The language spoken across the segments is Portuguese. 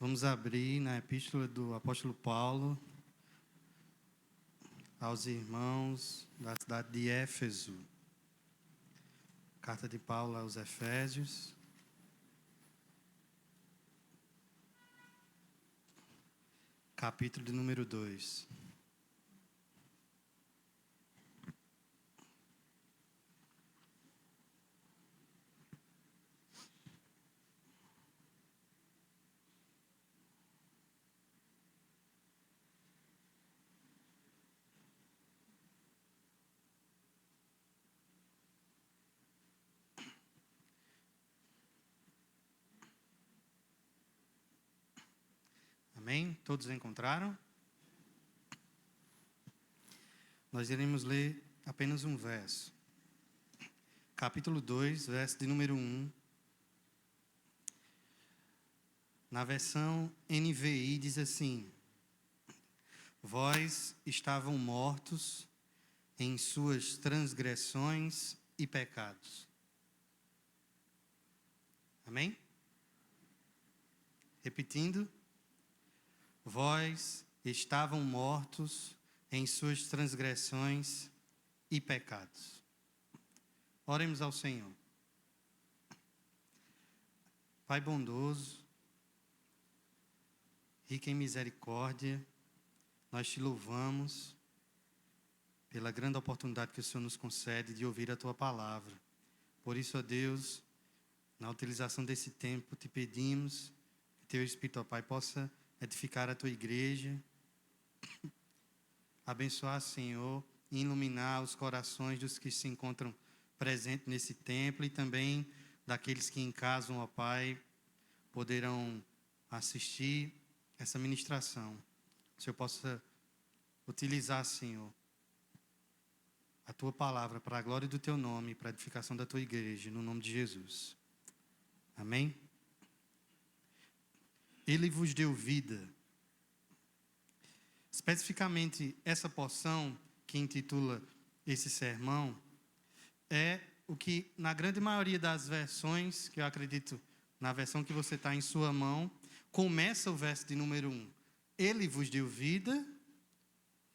Vamos abrir na epístola do apóstolo Paulo aos irmãos da cidade de Éfeso. Carta de Paulo aos Efésios. Capítulo de número 2. Amém? Todos encontraram? Nós iremos ler apenas um verso. Capítulo 2, verso de número 1. Na versão NVI diz assim: Vós estavam mortos em suas transgressões e pecados. Amém? Repetindo. Vós estavam mortos em suas transgressões e pecados. Oremos ao Senhor. Pai bondoso, rico em misericórdia, nós te louvamos pela grande oportunidade que o Senhor nos concede de ouvir a Tua palavra. Por isso, ó Deus, na utilização desse tempo, te pedimos que Teu Espírito, ó Pai, possa edificar a Tua igreja, abençoar, Senhor, e iluminar os corações dos que se encontram presentes nesse templo e também daqueles que em casa, ó Pai, poderão assistir essa ministração. Que o Senhor possa utilizar, Senhor, a Tua palavra para a glória do Teu nome, para a edificação da Tua igreja, no nome de Jesus. Amém? Ele vos deu vida. Especificamente, essa porção que intitula esse sermão é o que, na grande maioria das versões, que eu acredito, na versão que você está em sua mão, começa o verso de número 1. Ele vos deu vida,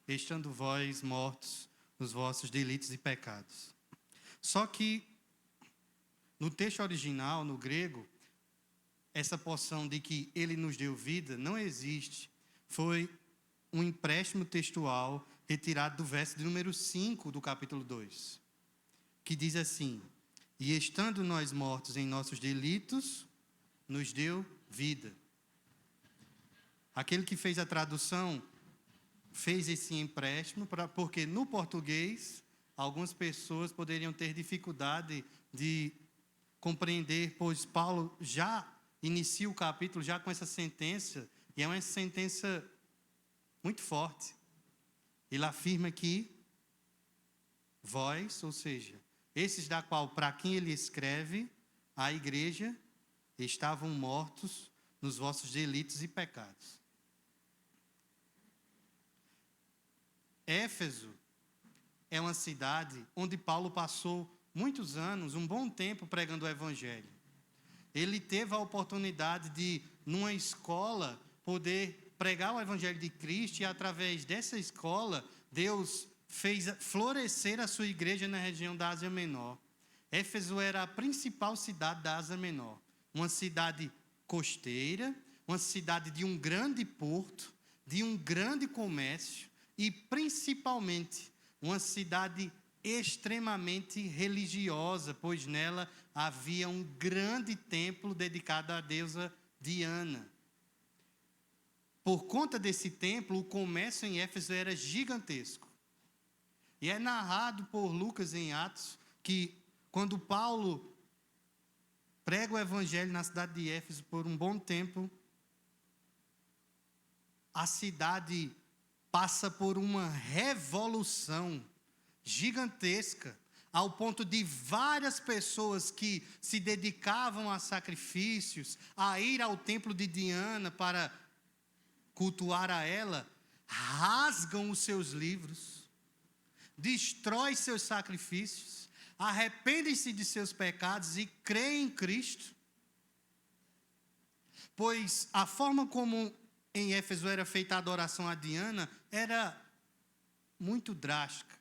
estando vós mortos nos vossos delitos e pecados. Só que, no texto original, no grego, essa porção de que ele nos deu vida não existe. Foi um empréstimo textual retirado do verso de número 5 do capítulo 2, que diz assim: E estando nós mortos em nossos delitos, nos deu vida. Aquele que fez a tradução fez esse empréstimo porque no português algumas pessoas poderiam ter dificuldade de compreender, pois Paulo já inicia o capítulo já com essa sentença, e é uma sentença muito forte. Ele afirma que vós, ou seja, esses da qual, para quem ele escreve, a igreja, estavam mortos nos vossos delitos e pecados. Éfeso é uma cidade onde Paulo passou muitos anos, um bom tempo, pregando o evangelho. Ele teve a oportunidade de, numa escola, poder pregar o evangelho de Cristo, e através dessa escola, Deus fez florescer a sua igreja na região da Ásia Menor. Éfeso era a principal cidade da Ásia Menor, uma cidade costeira, uma cidade de um grande porto, de um grande comércio e, principalmente, uma cidade extremamente religiosa, pois nela havia um grande templo dedicado à deusa Diana. Por conta desse templo, o comércio em Éfeso era gigantesco. E é narrado por Lucas em Atos que, quando Paulo prega o evangelho na cidade de Éfeso por um bom tempo, a cidade passa por uma revolução gigantesca, ao ponto de várias pessoas que se dedicavam a sacrifícios, a ir ao templo de Diana para cultuar a ela, rasgam os seus livros, destrói seus sacrifícios, arrependem-se de seus pecados e creem em Cristo. pois a forma como em Éfeso era feita a adoração a Diana era muito drástica.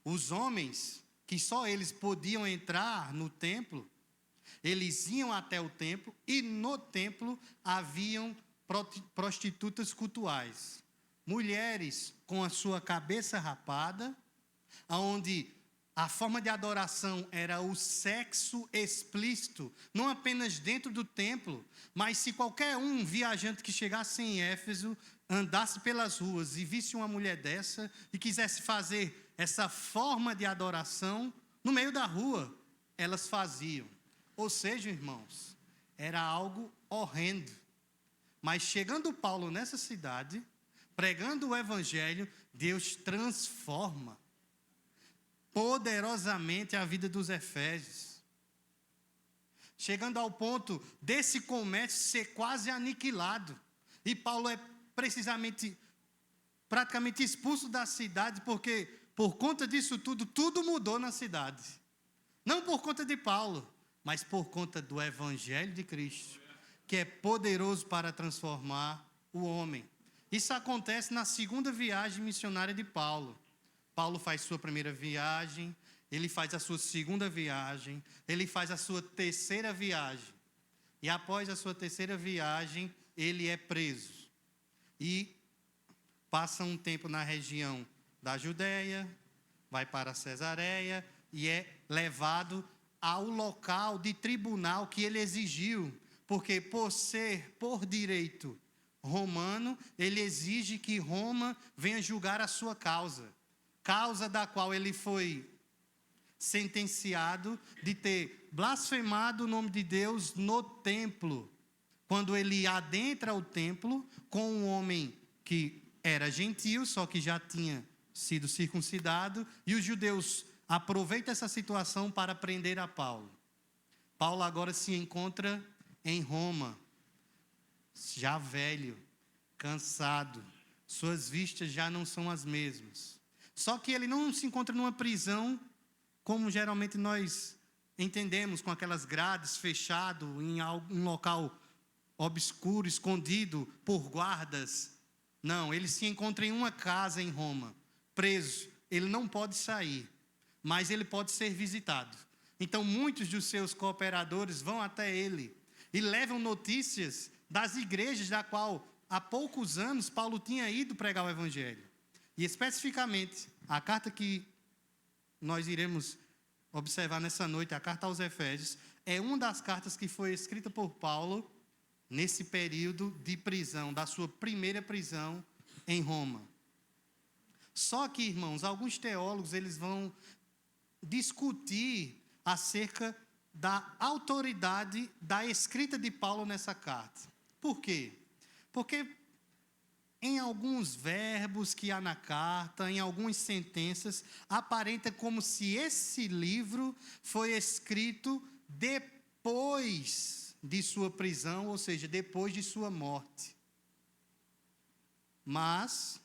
Os homens, que só eles podiam entrar no templo, eles iam até o templo e no templo haviam prostitutas cultuais. Mulheres com a sua cabeça rapada, onde a forma de adoração era o sexo explícito, não apenas dentro do templo, mas se qualquer um viajante que chegasse em Éfeso, andasse pelas ruas e visse uma mulher dessa e quisesse fazer essa forma de adoração, no meio da rua, elas faziam. Ou seja, irmãos, era algo horrendo. Mas chegando Paulo nessa cidade, pregando o evangelho, Deus transforma poderosamente a vida dos efésios. Chegando ao ponto desse comércio ser quase aniquilado. E Paulo é praticamente expulso da cidade, porque por conta disso tudo mudou na cidade. Não por conta de Paulo, mas por conta do evangelho de Cristo, que é poderoso para transformar o homem. Isso acontece na segunda viagem missionária de Paulo. Paulo faz sua primeira viagem, ele faz a sua segunda viagem, ele faz a sua terceira viagem. E após a sua terceira viagem, ele é preso. E passa um tempo na região da Judéia, vai para Cesareia e é levado ao local de tribunal que ele exigiu. Porque por direito romano, ele exige que Roma venha julgar a sua causa. Causa da qual ele foi sentenciado de ter blasfemado o nome de Deus no templo. Quando ele adentra o templo com um homem que era gentio, só que já tinha sido circuncidado, e os judeus aproveitam essa situação para prender a Paulo. Paulo agora se encontra em Roma, já velho, cansado, suas vistas já não são as mesmas. Só que ele não se encontra numa prisão, como geralmente nós entendemos, com aquelas grades, fechado, em um local obscuro, escondido por guardas. Não, ele se encontra em uma casa em Roma, preso. Ele não pode sair, mas ele pode ser visitado. Então, muitos dos seus cooperadores vão até ele e levam notícias das igrejas da qual, há poucos anos, Paulo tinha ido pregar o evangelho. E, especificamente, a carta que nós iremos observar nessa noite, a carta aos Efésios, é uma das cartas que foi escrita por Paulo nesse período de prisão, da sua primeira prisão em Roma. Só que, irmãos, alguns teólogos eles vão discutir acerca da autoridade da escrita de Paulo nessa carta. Por quê? Porque em alguns verbos que há na carta, em algumas sentenças, aparenta como se esse livro foi escrito depois de sua prisão, ou seja, depois de sua morte. Mas,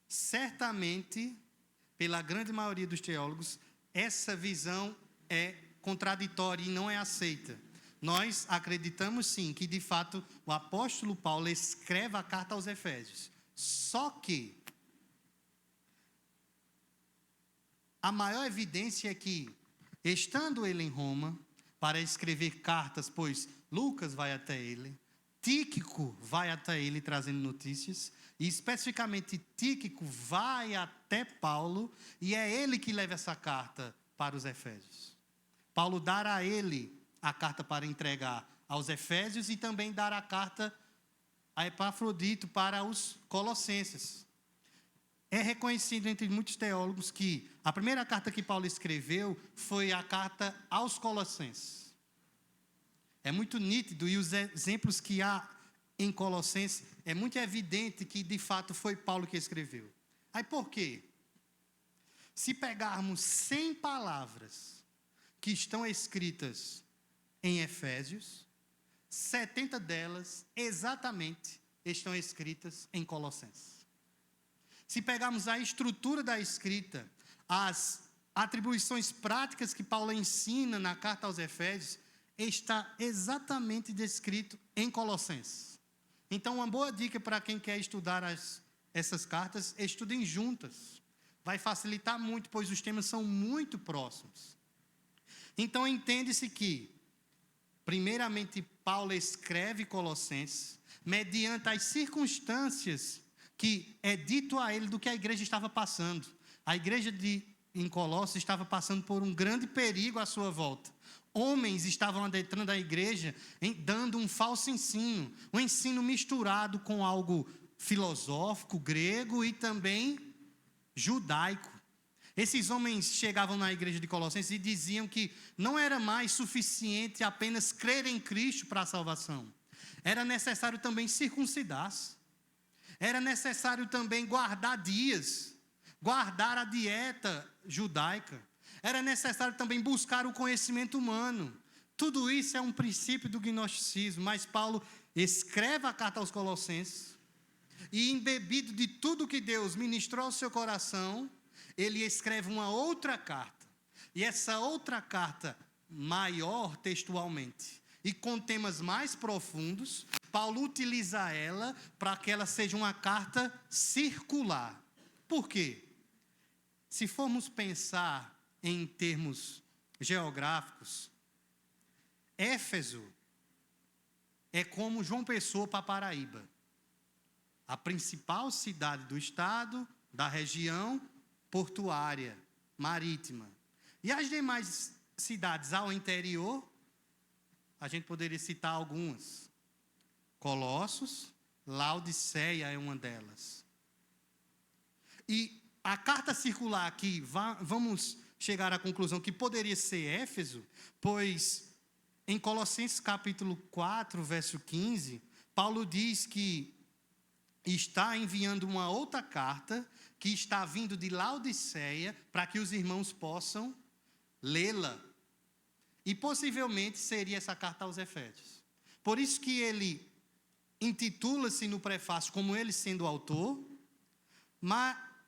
certamente, pela grande maioria dos teólogos, essa visão é contraditória e não é aceita. Nós acreditamos sim que de fato o apóstolo Paulo escreve a carta aos Efésios. Só que a maior evidência é que, estando ele em Roma, para escrever cartas, pois Lucas vai até ele, Tíquico vai até ele trazendo notícias, e especificamente Tíquico vai até Paulo, e é ele que leva essa carta para os Efésios. Paulo dará a ele a carta para entregar aos Efésios e também dar a carta a Epafrodito para os Colossenses. É reconhecido entre muitos teólogos que a primeira carta que Paulo escreveu foi a carta aos Colossenses. É muito nítido e os exemplos que há em Colossenses é muito evidente que de fato foi Paulo que escreveu. Aí por quê? Se pegarmos 100 palavras que estão escritas em Efésios, 70 delas exatamente estão escritas em Colossenses. Se pegarmos a estrutura da escrita, as atribuições práticas que Paulo ensina na carta aos Efésios, está exatamente descrito em Colossenses. Então, uma boa dica para quem quer estudar essas cartas, estudem juntas. Vai facilitar muito, pois os temas são muito próximos. Então, entende-se que, primeiramente, Paulo escreve Colossenses, mediante as circunstâncias que é dito a ele do que a igreja estava passando. A igreja em Colossos estava passando por um grande perigo à sua volta. Homens estavam adentrando a igreja, dando um falso ensino, um ensino misturado com algo filosófico, grego e também judaico. Esses homens chegavam na igreja de Colossenses e diziam que não era mais suficiente apenas crer em Cristo para a salvação. Era necessário também circuncidar-se. Era necessário também guardar dias, guardar a dieta judaica. Era necessário também buscar o conhecimento humano. Tudo isso é um princípio do gnosticismo, mas Paulo escreve a carta aos Colossenses e, embebido de tudo que Deus ministrou ao seu coração, ele escreve uma outra carta. E essa outra carta, maior textualmente e com temas mais profundos, Paulo utiliza ela para que ela seja uma carta circular. Por quê? Se formos pensar em termos geográficos, Éfeso é como João Pessoa para Paraíba. A principal cidade do estado, da região portuária, marítima. E as demais cidades ao interior, a gente poderia citar algumas. Colossos, Laodiceia é uma delas. E a carta circular aqui, vamos chegar à conclusão que poderia ser Éfeso, pois em Colossenses capítulo 4, verso 15, Paulo diz que está enviando uma outra carta que está vindo de Laodiceia para que os irmãos possam lê-la. E possivelmente seria essa carta aos Efésios. Por isso que ele intitula-se no prefácio como ele sendo o autor,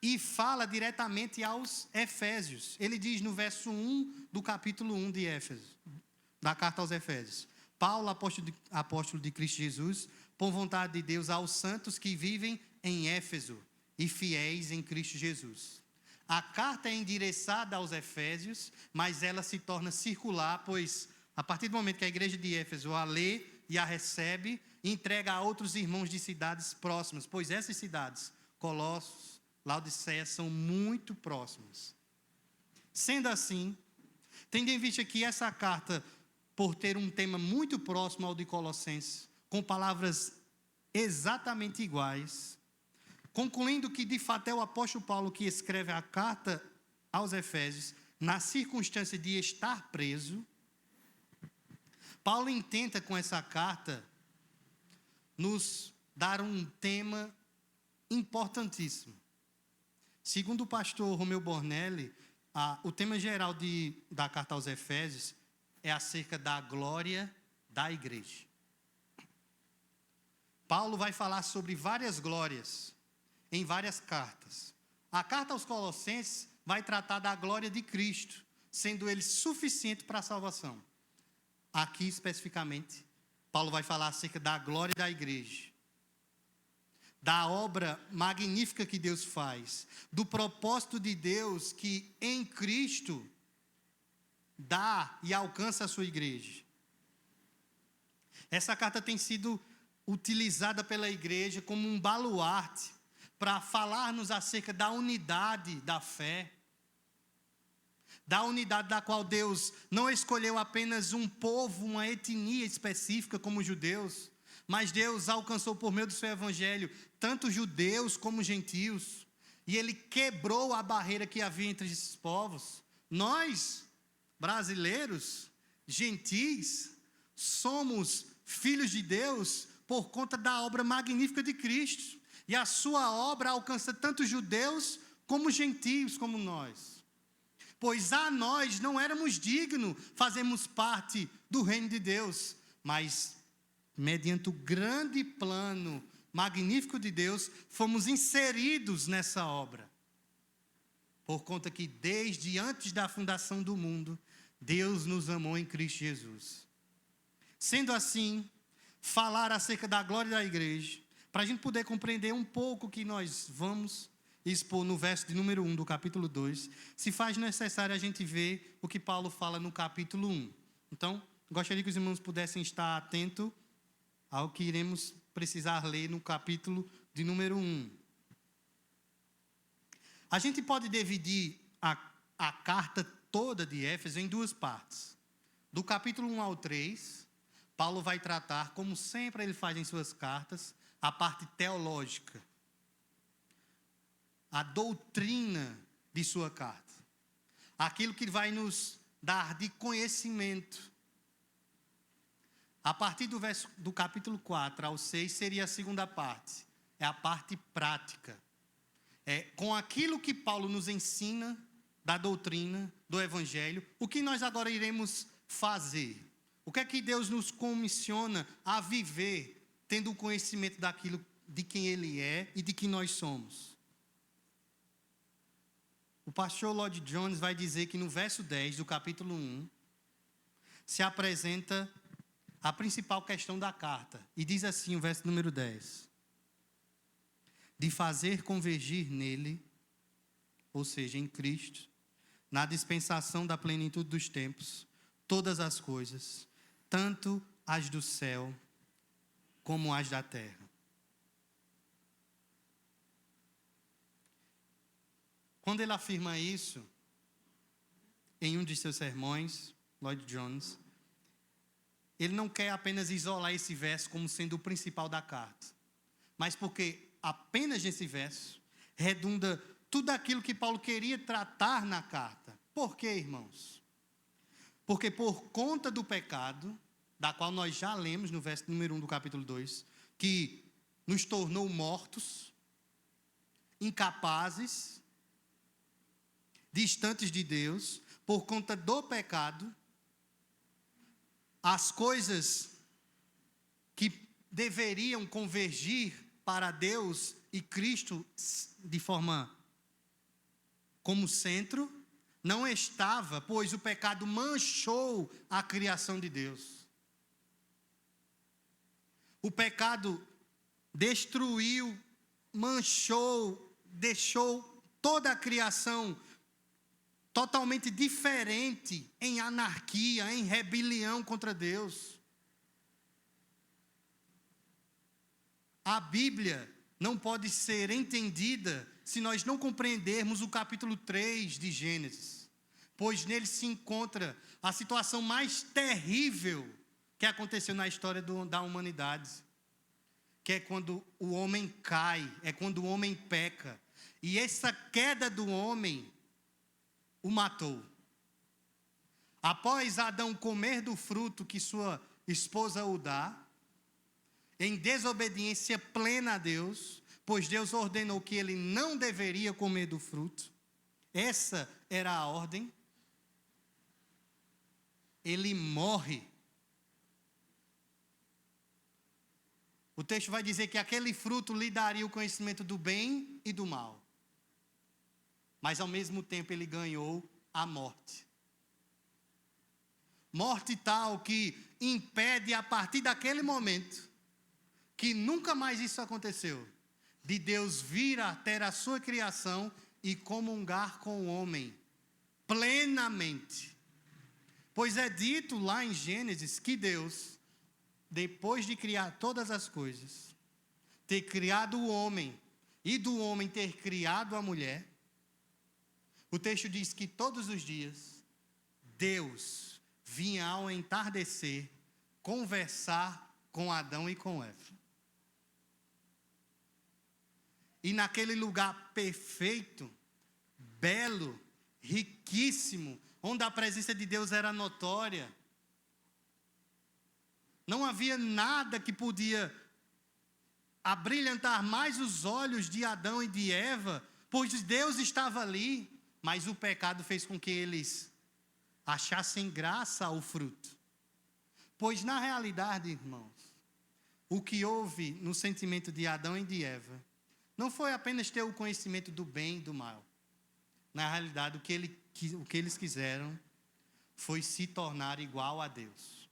e fala diretamente aos Efésios. Ele diz no verso 1 do capítulo 1 de Éfeso, da carta aos Efésios: Paulo, apóstolo de Cristo Jesus, por vontade de Deus, aos santos que vivem em Éfeso e fiéis em Cristo Jesus. A carta é endereçada aos Efésios, mas ela se torna circular, pois a partir do momento que a igreja de Éfeso a lê e a recebe, entrega a outros irmãos de cidades próximas, pois essas cidades, Colossos, Laodiceia, são muito próximas. Sendo assim, tendo em vista que essa carta, por ter um tema muito próximo ao de Colossenses, com palavras exatamente iguais, concluindo que de fato é o apóstolo Paulo que escreve a carta aos Efésios, na circunstância de estar preso, Paulo intenta com essa carta nos dar um tema importantíssimo. Segundo o pastor Romeu Bornelli, o tema geral da carta aos Efésios é acerca da glória da igreja. Paulo vai falar sobre várias glórias em várias cartas. A carta aos Colossenses vai tratar da glória de Cristo, sendo ele suficiente para a salvação. Aqui, especificamente, Paulo vai falar acerca da glória da igreja, da obra magnífica que Deus faz, do propósito de Deus que em Cristo dá e alcança a sua igreja. Essa carta tem sido utilizada pela igreja como um baluarte para falar-nos acerca da unidade da fé, da unidade da qual Deus não escolheu apenas um povo, uma etnia específica como os judeus, mas Deus alcançou por meio do seu evangelho tanto judeus como gentios, e ele quebrou a barreira que havia entre esses povos. Nós, brasileiros, gentis, somos filhos de Deus por conta da obra magnífica de Cristo, e a sua obra alcança tanto judeus como gentios como nós. Pois a nós não éramos dignos fazermos parte do reino de Deus, mas mediante o grande plano magnífico de Deus, fomos inseridos nessa obra. Por conta que desde antes da fundação do mundo, Deus nos amou em Cristo Jesus. Sendo assim, falar acerca da glória da igreja, para a gente poder compreender um pouco o que nós vamos expor no verso de número 1 do capítulo 2, se faz necessário a gente ver o que Paulo fala no capítulo 1. Então, gostaria que os irmãos pudessem estar atentos ao que iremos precisar ler no capítulo de número 1. A gente pode dividir a carta toda de Éfeso em duas partes. Do capítulo 1 ao 3, Paulo vai tratar, como sempre ele faz em suas cartas, a parte teológica, a doutrina de sua carta. Aquilo que vai nos dar de conhecimento. A partir do capítulo 4 ao 6 seria a segunda parte. É a parte prática. É com aquilo que Paulo nos ensina da doutrina, do evangelho, o que nós agora iremos fazer? O que é que Deus nos comissiona a viver, tendo o conhecimento daquilo de quem Ele é e de quem nós somos? O pastor Lloyd Jones vai dizer que no verso 10 do capítulo 1 se apresenta a principal questão da carta. E diz assim o verso número 10. De fazer convergir nele, ou seja, em Cristo, na dispensação da plenitude dos tempos, todas as coisas, tanto as do céu como as da terra. Quando ele afirma isso, em um de seus sermões, Lloyd Jones, ele não quer apenas isolar esse verso como sendo o principal da carta, mas porque apenas nesse verso redunda tudo aquilo que Paulo queria tratar na carta. Por quê, irmãos? Porque por conta do pecado, da qual nós já lemos no verso número 1 do capítulo 2, que nos tornou mortos, incapazes, distantes de Deus, por conta do pecado, as coisas que deveriam convergir para Deus e Cristo de forma como centro, não estava, pois o pecado manchou a criação de Deus. O pecado destruiu, manchou, deixou toda a criação totalmente diferente, em anarquia, em rebelião contra Deus. A Bíblia não pode ser entendida se nós não compreendermos o capítulo 3 de Gênesis, pois nele se encontra a situação mais terrível que aconteceu na história da humanidade, que é quando o homem cai, é quando o homem peca, e essa queda do homem o matou. Após Adão comer do fruto que sua esposa o dá, em desobediência plena a Deus, pois Deus ordenou que ele não deveria comer do fruto, essa era a ordem, ele morre. O texto vai dizer que aquele fruto lhe daria o conhecimento do bem e do mal. Mas ao mesmo tempo ele ganhou a morte. Morte tal que impede a partir daquele momento, que nunca mais isso aconteceu, de Deus vir a ter a sua criação e comungar com o homem plenamente. Pois é dito lá em Gênesis que Deus, depois de criar todas as coisas, ter criado o homem e do homem ter criado a mulher, o texto diz que todos os dias Deus vinha ao entardecer conversar com Adão e com Eva. E naquele lugar perfeito, belo, riquíssimo, onde a presença de Deus era notória, não havia nada que podia abrilhantar mais os olhos de Adão e de Eva, pois Deus estava ali. Mas o pecado fez com que eles achassem graça ao fruto. Pois na realidade, irmãos, o que houve no sentimento de Adão e de Eva, não foi apenas ter o conhecimento do bem e do mal. Na realidade, o que eles quiseram foi se tornar igual a Deus.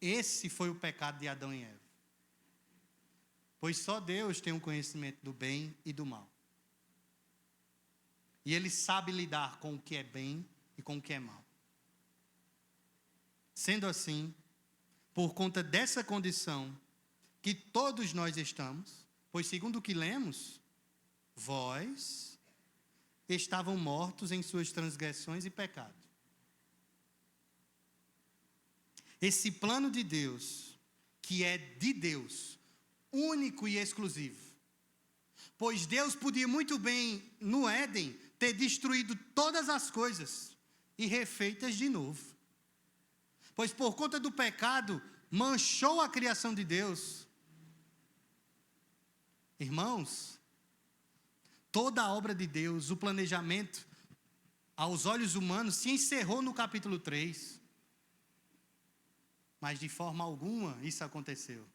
Esse foi o pecado de Adão e Eva. Pois só Deus tem um conhecimento do bem e do mal. E Ele sabe lidar com o que é bem e com o que é mal. Sendo assim, por conta dessa condição que todos nós estamos, pois segundo o que lemos, vós estavam mortos em suas transgressões e pecados. Esse plano de Deus, que é de Deus, único e exclusivo. Pois Deus podia muito bem, no Éden, ter destruído todas as coisas e refeitas de novo. Pois por conta do pecado, manchou a criação de Deus. Irmãos, toda a obra de Deus, o planejamento, aos olhos humanos, se encerrou no capítulo 3. Mas de forma alguma isso aconteceu.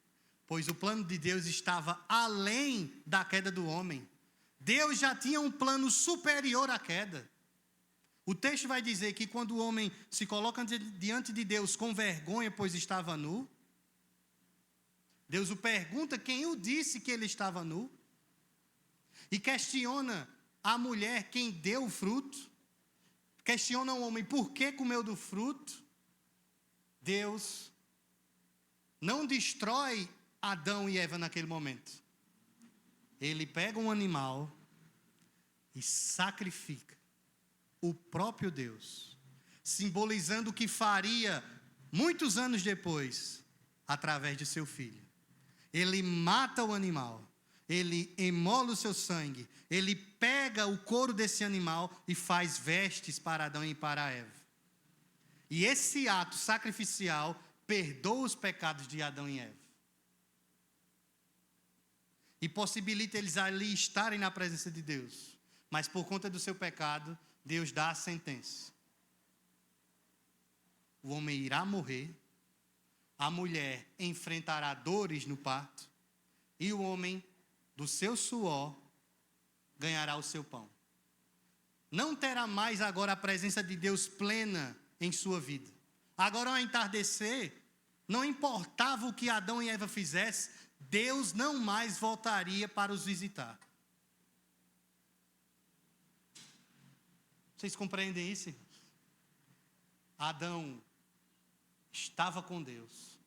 Pois o plano de Deus estava além da queda do homem. Deus já tinha um plano superior à queda. O texto vai dizer que quando o homem se coloca diante de Deus com vergonha, pois estava nu, Deus o pergunta quem o disse que ele estava nu. E questiona a mulher quem deu o fruto. Questiona o homem por que comeu do fruto. Deus não destrói Adão e Eva naquele momento. Ele pega um animal e sacrifica o próprio Deus, simbolizando o que faria muitos anos depois, através de seu filho. Ele mata o animal, ele emola o seu sangue, ele pega o couro desse animal e faz vestes para Adão e para Eva. E esse ato sacrificial perdoa os pecados de Adão e Eva. E possibilita eles ali estarem na presença de Deus. Mas por conta do seu pecado, Deus dá a sentença. O homem irá morrer, a mulher enfrentará dores no parto, e o homem, do seu suor, ganhará o seu pão. Não terá mais agora a presença de Deus plena em sua vida. Agora, ao entardecer, não importava o que Adão e Eva fizessem, Deus não mais voltaria para os visitar. Vocês compreendem isso, irmãos? Adão estava com Deus.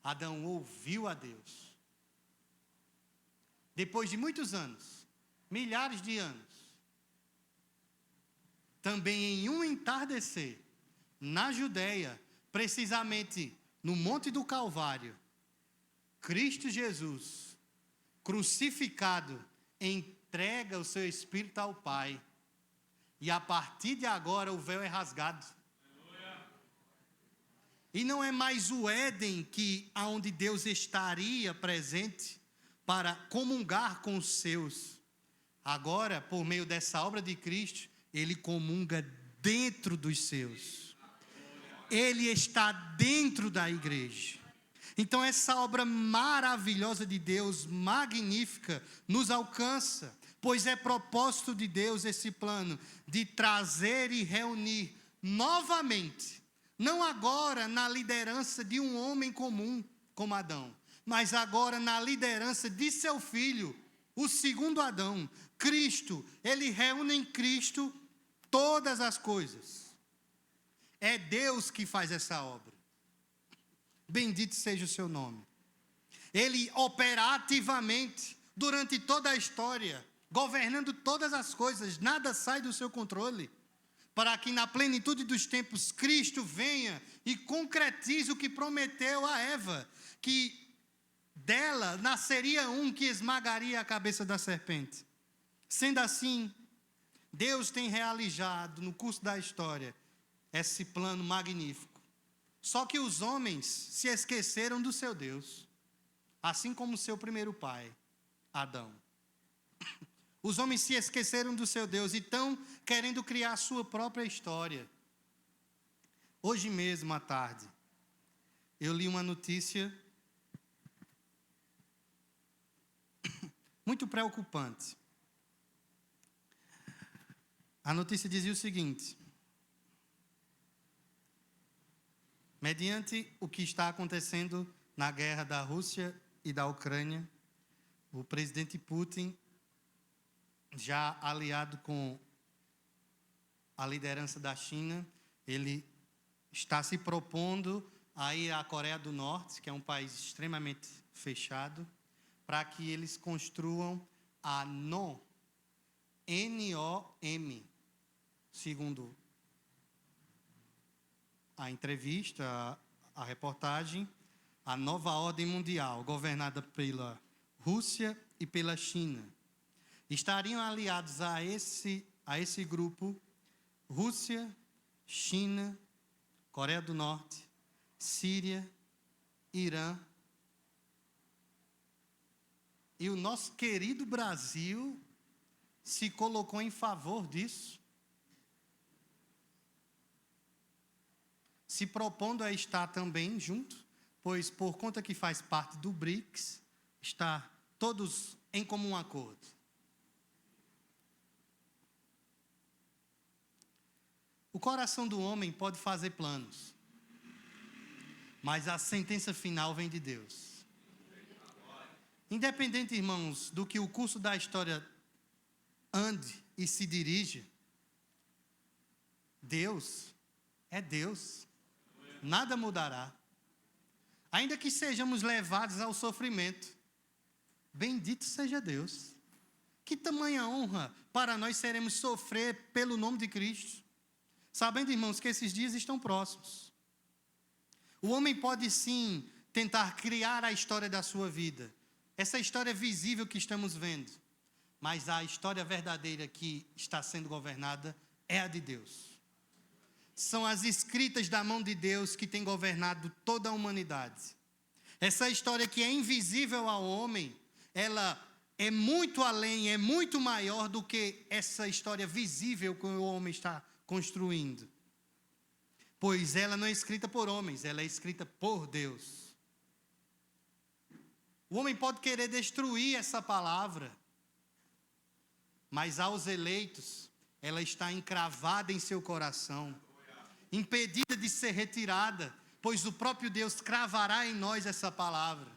Adão ouviu a Deus. Depois de muitos anos, milhares de anos, também em um entardecer, na Judeia, precisamente no Monte do Calvário, Cristo Jesus, crucificado, entrega o seu Espírito ao Pai. E a partir de agora o véu é rasgado. E não é mais o Éden aonde Deus estaria presente para comungar com os seus. Agora, por meio dessa obra de Cristo, Ele comunga dentro dos seus. Ele está dentro da igreja. Então essa obra maravilhosa de Deus, magnífica, nos alcança, pois é propósito de Deus esse plano de trazer e reunir novamente, não agora na liderança de um homem comum como Adão, mas agora na liderança de seu filho, o segundo Adão, Cristo. Ele reúne em Cristo todas as coisas. É Deus que faz essa obra. Bendito seja o seu nome. Ele opera ativamente durante toda a história, governando todas as coisas, nada sai do seu controle, para que na plenitude dos tempos Cristo venha e concretize o que prometeu a Eva, que dela nasceria um que esmagaria a cabeça da serpente. Sendo assim, Deus tem realizado no curso da história esse plano magnífico. Só que os homens se esqueceram do seu Deus, assim como seu primeiro pai, Adão. Os homens se esqueceram do seu Deus e estão querendo criar a sua própria história. Hoje mesmo, à tarde, eu li uma notícia muito preocupante. A notícia dizia o seguinte: Mediante o que está acontecendo na guerra da Rússia e da Ucrânia, o presidente Putin, já aliado com a liderança da China, ele está se propondo a ir à Coreia do Norte, que é um país extremamente fechado, para que eles construam a NOM, N-O-M, segundo a entrevista, a reportagem, a nova ordem mundial, governada pela Rússia e pela China. Estariam aliados a esse grupo Rússia, China, Coreia do Norte, Síria, Irã. E o nosso querido Brasil se colocou em favor disso, se propondo a estar também junto, pois por conta que faz parte do BRICS, está todos em comum acordo. O coração do homem pode fazer planos, mas a sentença final vem de Deus. Independente, irmãos, do que o curso da história ande e se dirija, Deus é Deus. Nada mudará. Ainda que sejamos levados ao sofrimento, bendito seja Deus. Que tamanha honra para nós seremos sofrer pelo nome de Cristo. Sabendo, irmãos, que esses dias estão próximos. O homem pode sim tentar criar a história da sua vida. Essa história visível que estamos vendo. Mas a história verdadeira que está sendo governada é a de Deus. São as escritas da mão de Deus que têm governado toda a humanidade. Essa história que é invisível ao homem, ela é muito além, é muito maior do que essa história visível que o homem está construindo. Pois ela não é escrita por homens, ela é escrita por Deus. O homem pode querer destruir essa palavra, mas aos eleitos, ela está encravada em seu coração, impedida de ser retirada, pois o próprio Deus cravará em nós essa palavra,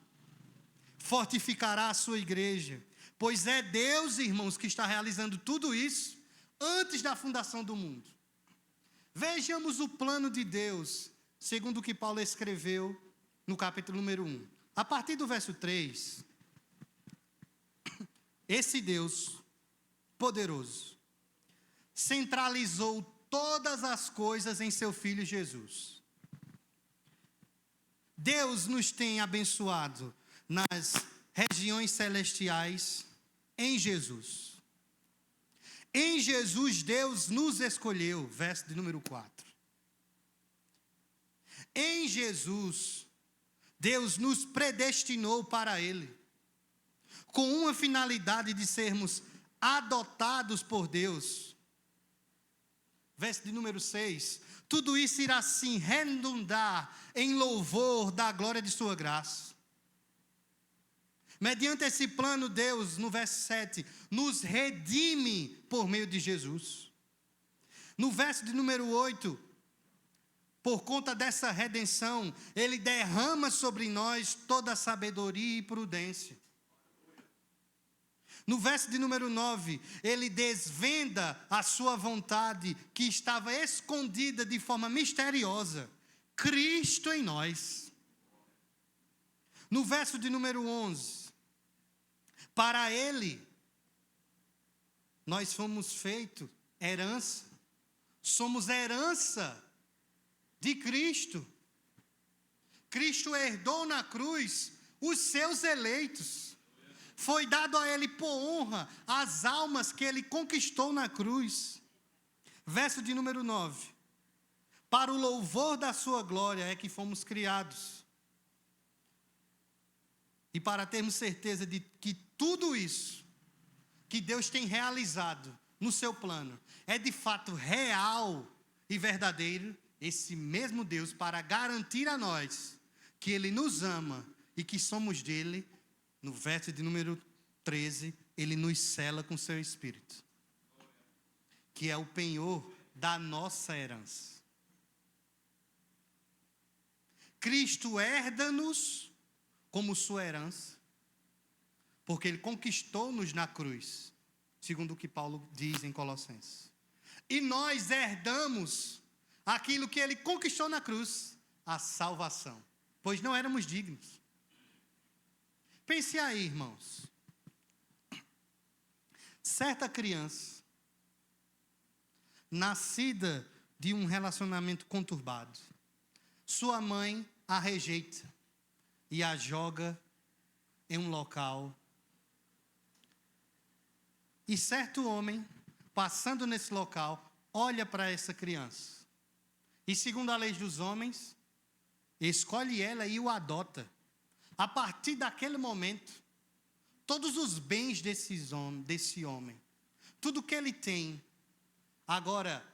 fortificará a sua igreja, pois é Deus, irmãos, que está realizando tudo isso antes da fundação do mundo. Vejamos o plano de Deus, segundo o que Paulo escreveu no capítulo número 1. A partir do verso 3, esse Deus poderoso centralizou todas as coisas em seu Filho Jesus. Deus nos tem abençoado nas regiões celestiais em Jesus. Em Jesus, Deus nos escolheu, verso de número 4. Em Jesus, Deus nos predestinou para Ele, com uma finalidade de sermos adotados por Deus. Verso de número 6. Tudo isso irá sim redundar em louvor da glória de sua graça. Mediante esse plano, Deus, no verso 7, nos redime por meio de Jesus. No verso de número 8, por conta dessa redenção, Ele derrama sobre nós toda a sabedoria e prudência. No verso de número 9, Ele desvenda a sua vontade que estava escondida de forma misteriosa. Cristo em nós. No verso de número 11, para Ele, nós fomos feitos herança, somos herança de Cristo. Cristo herdou na cruz os seus eleitos. Foi dado a Ele por honra as almas que Ele conquistou na cruz. Verso de número 9. Para o louvor da sua glória é que fomos criados. E para termos certeza de que tudo isso que Deus tem realizado no seu plano é de fato real e verdadeiro, esse mesmo Deus, para garantir a nós que Ele nos ama e que somos dele, no verso de número 13, Ele nos sela com seu Espírito, que é o penhor da nossa herança. Cristo herda-nos como sua herança, porque Ele conquistou-nos na cruz, segundo o que Paulo diz em Colossenses. E nós herdamos aquilo que Ele conquistou na cruz, a salvação, pois não éramos dignos. Pense aí, irmãos. Certa criança, nascida de um relacionamento conturbado, sua mãe a rejeita e a joga em um local. E certo homem, passando nesse local, olha para essa criança. E segundo a lei dos homens, escolhe ela e o adota. A partir daquele momento, todos os bens desse homem, tudo que ele tem, agora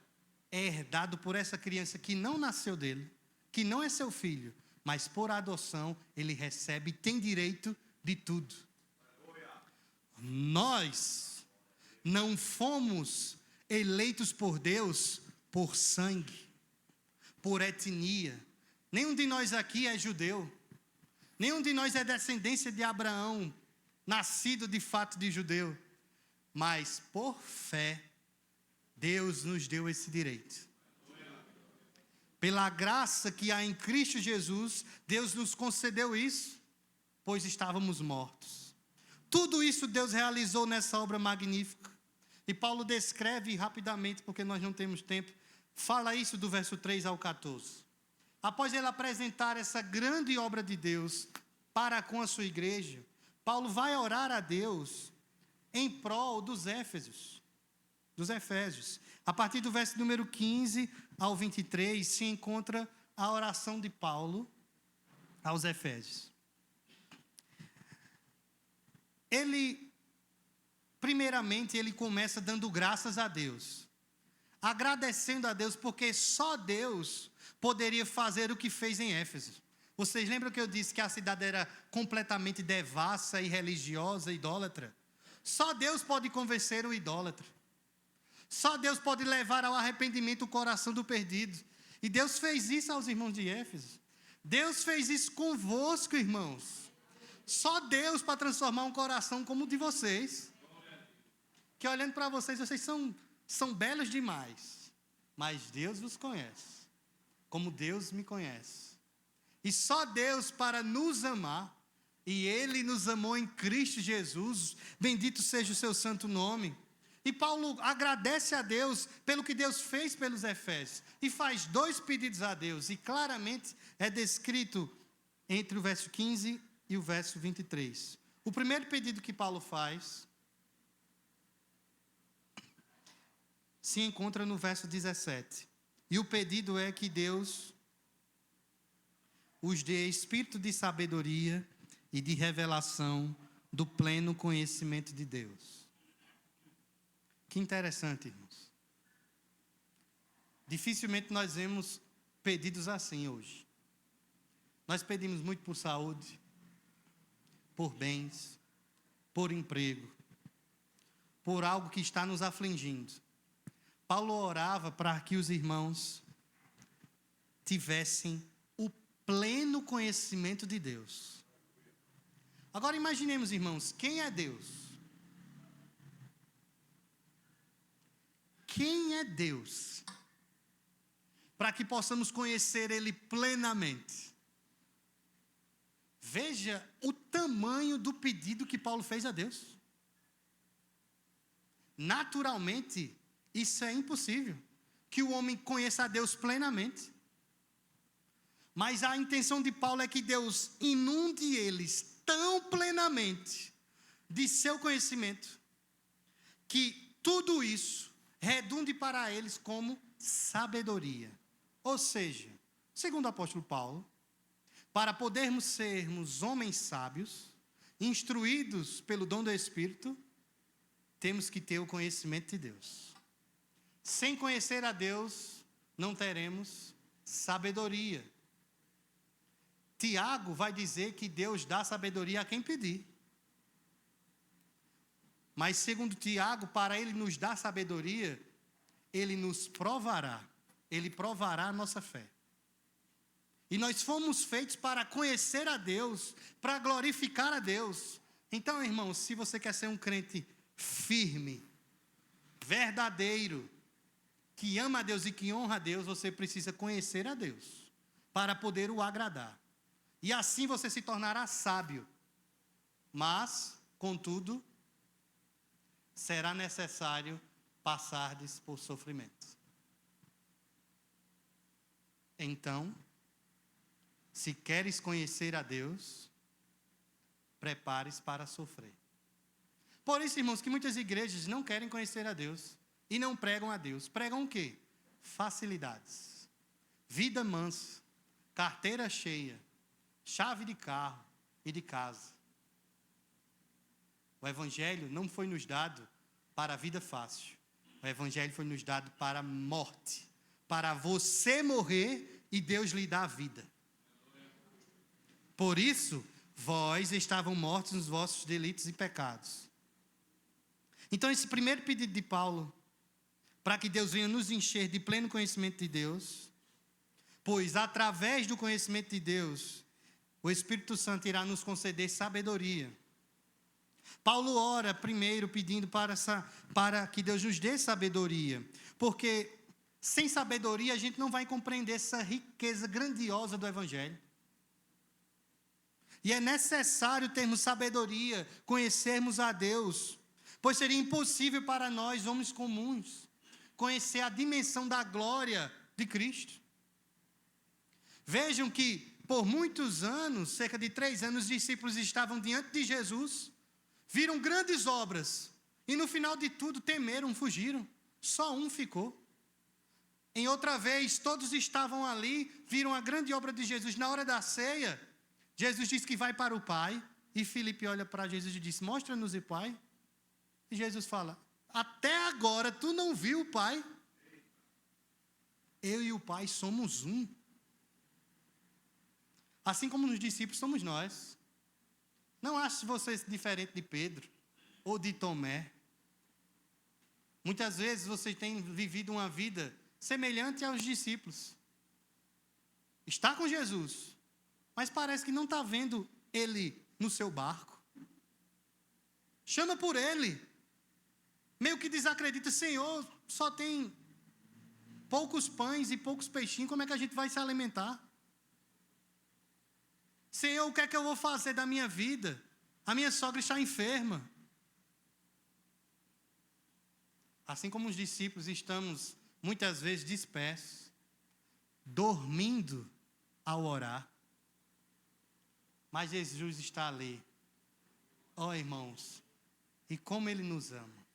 é herdado por essa criança que não nasceu dele, que não é seu filho, mas por adoção ele recebe e tem direito de tudo. Nós não fomos eleitos por Deus por sangue, por etnia. Nenhum de nós aqui é judeu. Nenhum de nós é descendência de Abraão, nascido de fato de judeu. Mas por fé, Deus nos deu esse direito. Pela graça que há em Cristo Jesus, Deus nos concedeu isso, pois estávamos mortos. Tudo isso Deus realizou nessa obra magnífica. E Paulo descreve rapidamente, porque nós não temos tempo, fala isso do verso 3 ao 14. Após ele apresentar essa grande obra de Deus para com a sua igreja, Paulo vai orar a Deus em prol dos Efésios. A partir do verso número 15 ao 23, se encontra a oração de Paulo aos Efésios. Primeiramente, ele começa dando graças a Deus, agradecendo a Deus, porque só Deus poderia fazer o que fez em Éfeso. Vocês lembram que eu disse que a cidade era completamente devassa e religiosa, idólatra? Só Deus pode convencer o idólatra. Só Deus pode levar ao arrependimento o coração do perdido. E Deus fez isso aos irmãos de Éfeso. Deus fez isso convosco, irmãos. Só Deus para transformar um coração como o de vocês. Que olhando para vocês, vocês são belos demais. Mas Deus vos conhece, como Deus me conhece. E só Deus para nos amar, e Ele nos amou em Cristo Jesus, bendito seja o seu santo nome. E Paulo agradece a Deus pelo que Deus fez pelos Efésios, e faz 2 pedidos a Deus, e claramente é descrito entre o verso 15 e o verso 23. O primeiro pedido que Paulo faz se encontra no verso 17. E o pedido é que Deus os dê espírito de sabedoria e de revelação do pleno conhecimento de Deus. Que interessante, irmãos. Dificilmente nós vemos pedidos assim hoje. Nós pedimos muito por saúde, por bens, por emprego, por algo que está nos afligindo. Paulo orava para que os irmãos tivessem o pleno conhecimento de Deus. Agora imaginemos, irmãos, quem é Deus? Quem é Deus? Para que possamos conhecer Ele plenamente. Veja o tamanho do pedido que Paulo fez a Deus. Naturalmente, isso é impossível, que o homem conheça a Deus plenamente. Mas a intenção de Paulo é que Deus inunde eles tão plenamente de seu conhecimento, que tudo isso redunde para eles como sabedoria. Ou seja, segundo o apóstolo Paulo, para podermos sermos homens sábios, instruídos pelo dom do Espírito, temos que ter o conhecimento de Deus. Sem conhecer a Deus, não teremos sabedoria. Tiago vai dizer que Deus dá sabedoria a quem pedir. Mas segundo Tiago, para Ele nos dar sabedoria, Ele nos provará. Ele provará a nossa fé. E nós fomos feitos para conhecer a Deus, para glorificar a Deus. Então, irmãos, se você quer ser um crente firme, verdadeiro, que ama a Deus e que honra a Deus, você precisa conhecer a Deus, para poder o agradar. E assim você se tornará sábio. Mas, contudo, será necessário passardes por sofrimento. Então, se queres conhecer a Deus, prepare-se para sofrer. Por isso, irmãos, que muitas igrejas não querem conhecer a Deus e não pregam a Deus. Pregam o quê? Facilidades. Vida mansa, carteira cheia, chave de carro e de casa. O Evangelho não foi nos dado para a vida fácil. O Evangelho foi nos dado para a morte. Para você morrer e Deus lhe dar a vida. Por isso, vós estavam mortos nos vossos delitos e pecados. Então, esse primeiro pedido de Paulo, para que Deus venha nos encher de pleno conhecimento de Deus, pois através do conhecimento de Deus, o Espírito Santo irá nos conceder sabedoria. Paulo ora primeiro pedindo para que Deus nos dê sabedoria, porque sem sabedoria a gente não vai compreender essa riqueza grandiosa do Evangelho. E é necessário termos sabedoria, conhecermos a Deus, pois seria impossível para nós, homens comuns, conhecer a dimensão da glória de Cristo. Vejam que por muitos anos, cerca de 3 anos, os discípulos estavam diante de Jesus, viram grandes obras, e no final de tudo temeram, fugiram. Só um ficou. Em outra vez, todos estavam ali, viram a grande obra de Jesus. Na hora da ceia, Jesus disse que vai para o Pai, e Filipe olha para Jesus e diz: mostra-nos o Pai. E Jesus fala: até agora tu não viu o Pai? Eu e o Pai somos um. Assim como nos discípulos somos nós. Não ache você diferente de Pedro ou de Tomé. Muitas vezes você tem vivido uma vida semelhante aos discípulos. Está com Jesus, mas parece que não está vendo Ele no seu barco. Chama por Ele. Meio que desacredita: Senhor, só tem poucos pães e poucos peixinhos, como é que a gente vai se alimentar? Senhor, o que é que eu vou fazer da minha vida? A minha sogra está enferma. Assim como os discípulos, estamos muitas vezes dispersos, dormindo ao orar. Mas Jesus está ali. Ó, irmãos, e como Ele nos ama.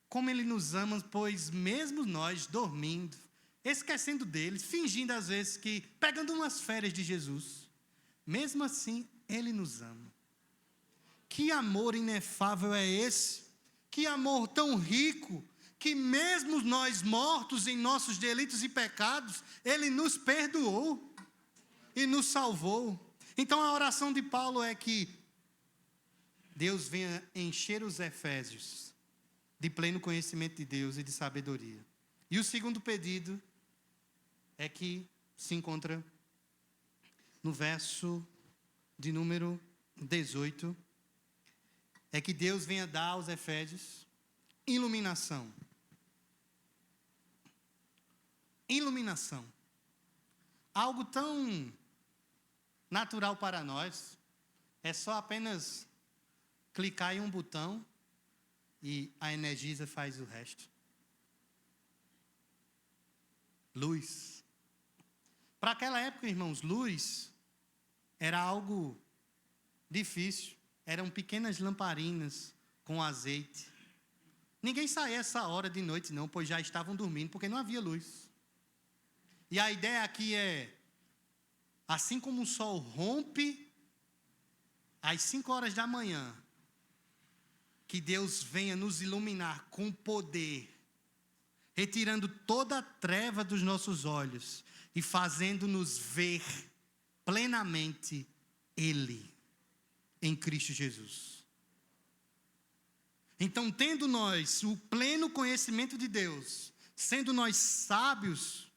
Como Ele nos ama, pois mesmo nós dormindo, esquecendo dele, fingindo às vezes que, pegando umas férias de Jesus, mesmo assim, Ele nos ama. Que amor inefável é esse? Que amor tão rico, que mesmo nós mortos em nossos delitos e pecados, Ele nos perdoou e nos salvou. Então a oração de Paulo é que Deus venha encher os efésios de pleno conhecimento de Deus e de sabedoria. E o segundo pedido é que se encontra no verso de número 18, é que Deus venha dar aos efésios iluminação. Iluminação. Algo tão natural para nós, é só apenas clicar em um botão e a Energisa faz o resto. Luz. Para aquela época, irmãos, luz era algo difícil. Eram pequenas lamparinas com azeite. Ninguém saía essa hora de noite não, pois já estavam dormindo, porque não havia luz. E a ideia aqui é, assim como o sol rompe às 5 horas da manhã, que Deus venha nos iluminar com poder, retirando toda a treva dos nossos olhos e fazendo-nos ver plenamente Ele, em Cristo Jesus. Então, tendo nós o pleno conhecimento de Deus, sendo nós sábios,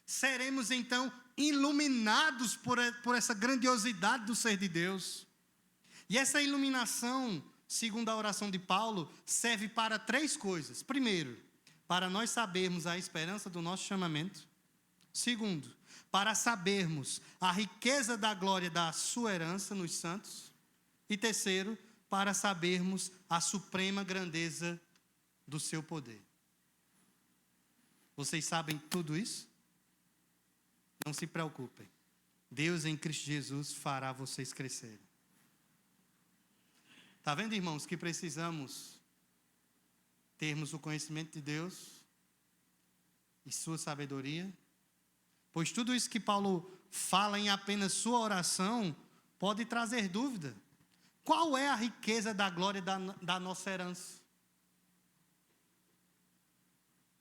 seremos então iluminados por essa grandiosidade do ser de Deus. E essa iluminação, segundo a oração de Paulo, serve para 3 coisas. Primeiro, para nós sabermos a esperança do nosso chamamento. Segundo, para sabermos a riqueza da glória da sua herança nos santos. E terceiro, para sabermos a suprema grandeza do seu poder. Vocês sabem tudo isso? Não se preocupem. Deus em Cristo Jesus fará vocês crescerem. Está vendo, irmãos, que precisamos termos o conhecimento de Deus e sua sabedoria? Pois tudo isso que Paulo fala em apenas sua oração pode trazer dúvida. Qual é a riqueza da glória da nossa herança?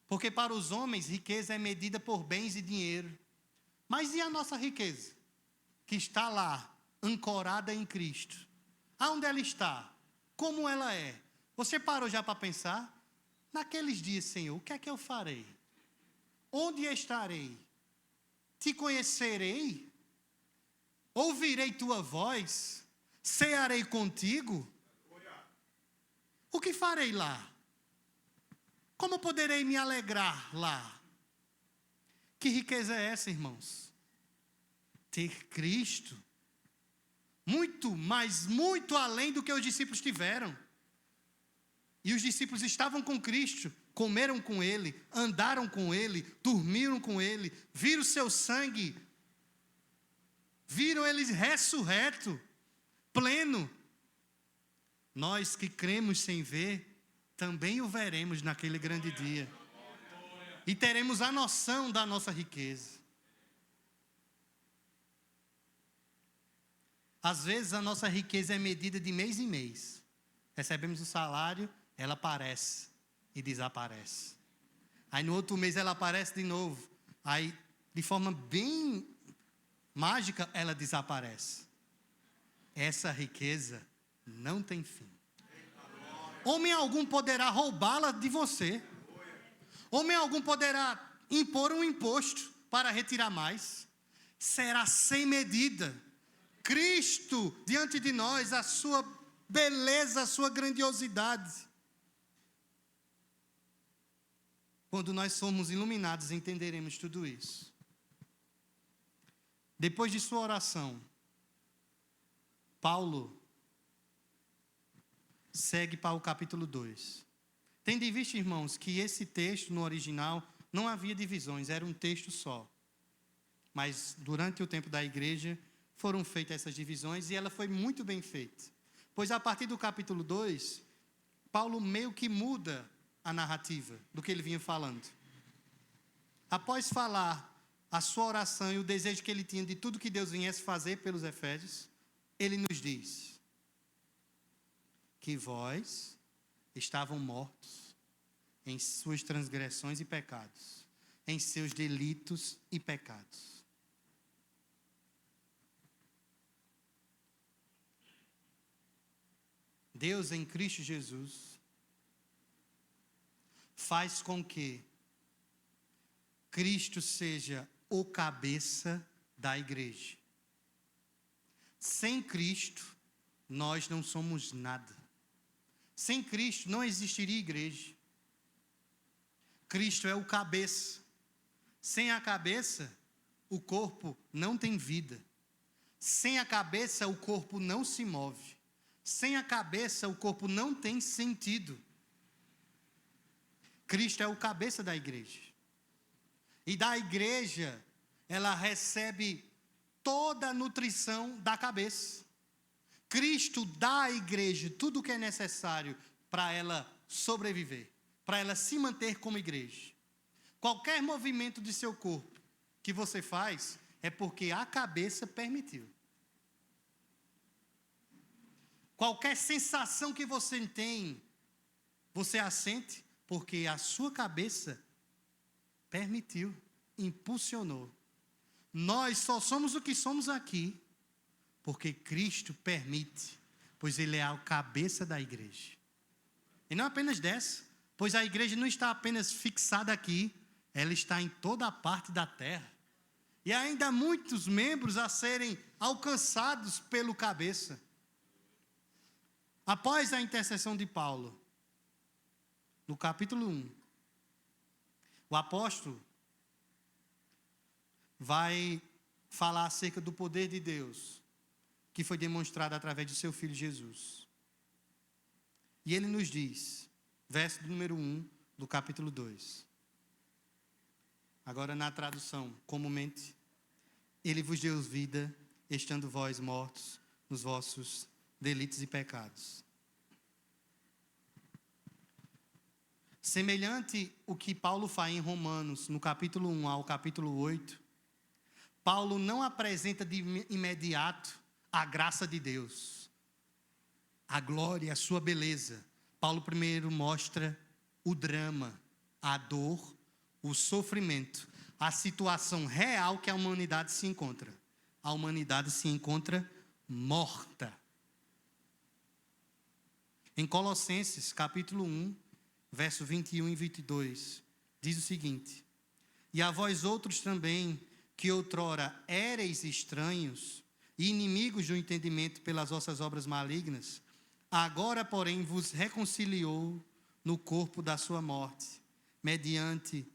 Porque para os homens, riqueza é medida por bens e dinheiro. Mas e a nossa riqueza? Que está lá, ancorada em Cristo. Aonde ela está? Como ela é? Você parou já para pensar? Naqueles dias, Senhor, o que é que eu farei? Onde estarei? Te conhecerei? Ouvirei tua voz? Cearei contigo? O que farei lá? Como poderei me alegrar lá? Que riqueza é essa, irmãos? Ter Cristo. Muito, mas muito além do que os discípulos tiveram. E os discípulos estavam com Cristo, comeram com Ele, andaram com Ele, dormiram com Ele, viram o seu sangue, viram Ele ressurreto, pleno. Nós que cremos sem ver, também o veremos naquele grande dia. E teremos a noção da nossa riqueza. Às vezes a nossa riqueza é medida de mês em mês. Recebemos o salário, ela aparece e desaparece. Aí no outro mês ela aparece de novo. Aí, de forma bem mágica, ela desaparece. Essa riqueza não tem fim. Homem algum poderá roubá-la de você. Homem algum poderá impor um imposto para retirar mais. Será sem medida. Cristo diante de nós, a sua beleza, a sua grandiosidade. Quando nós somos iluminados, entenderemos tudo isso. Depois de sua oração, Paulo segue para o capítulo 2. Tendo em vista, irmãos, que esse texto no original não havia divisões, era um texto só. Mas durante o tempo da igreja foram feitas essas divisões e ela foi muito bem feita. Pois a partir do capítulo 2, Paulo meio que muda a narrativa do que ele vinha falando. Após falar a sua oração e o desejo que ele tinha de tudo que Deus viesse fazer pelos Efésios, ele nos diz que vós estavam mortos em suas transgressões e pecados, em seus delitos e pecados. Deus em Cristo Jesus faz com que Cristo seja o cabeça da igreja. Sem Cristo, nós não somos nada. Sem Cristo não existiria igreja. Cristo é o cabeça. Sem a cabeça, o corpo não tem vida. Sem a cabeça, o corpo não se move. Sem a cabeça, o corpo não tem sentido. Cristo é o cabeça da igreja. E da igreja, ela recebe toda a nutrição da cabeça. Cristo dá à igreja tudo o que é necessário para ela sobreviver, para ela se manter como igreja. Qualquer movimento de seu corpo que você faz é porque a cabeça permitiu. Qualquer sensação que você tem, você a sente porque a sua cabeça permitiu, impulsionou. Nós só somos o que somos aqui porque Cristo permite, pois Ele é a cabeça da igreja. E não apenas dessa, pois a igreja não está apenas fixada aqui, ela está em toda a parte da terra. E ainda há muitos membros a serem alcançados pelo cabeça. Após a intercessão de Paulo, no capítulo 1, o apóstolo vai falar acerca do poder de Deus, que foi demonstrado através de seu Filho Jesus. E ele nos diz, verso número 1 do capítulo 2. Agora na tradução, comumente, ele vos deu vida, estando vós mortos nos vossos delitos e pecados. Semelhante o que Paulo faz em Romanos, no capítulo 1 ao capítulo 8, Paulo não apresenta de imediato a graça de Deus, a glória, a sua beleza. Paulo primeiro mostra o drama, a dor, o sofrimento, a situação real que a humanidade se encontra. A humanidade se encontra morta. Em Colossenses, capítulo 1, verso 21 e 22, diz o seguinte: E a vós outros também, que outrora éreis estranhos e inimigos do entendimento pelas vossas obras malignas, agora, porém, vos reconciliou no corpo da sua morte, mediante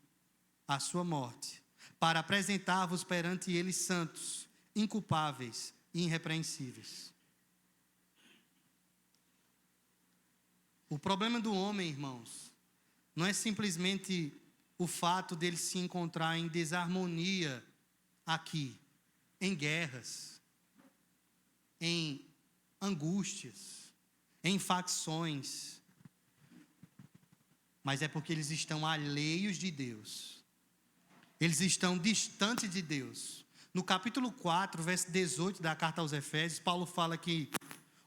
a sua morte, para apresentar-vos perante ele santos, inculpáveis e irrepreensíveis. O problema do homem, irmãos, não é simplesmente o fato dele se encontrar em desarmonia aqui, em guerras, em angústias, em facções, mas é porque eles estão alheios de Deus. Eles estão distantes de Deus. No capítulo 4, verso 18 da carta aos Efésios, Paulo fala que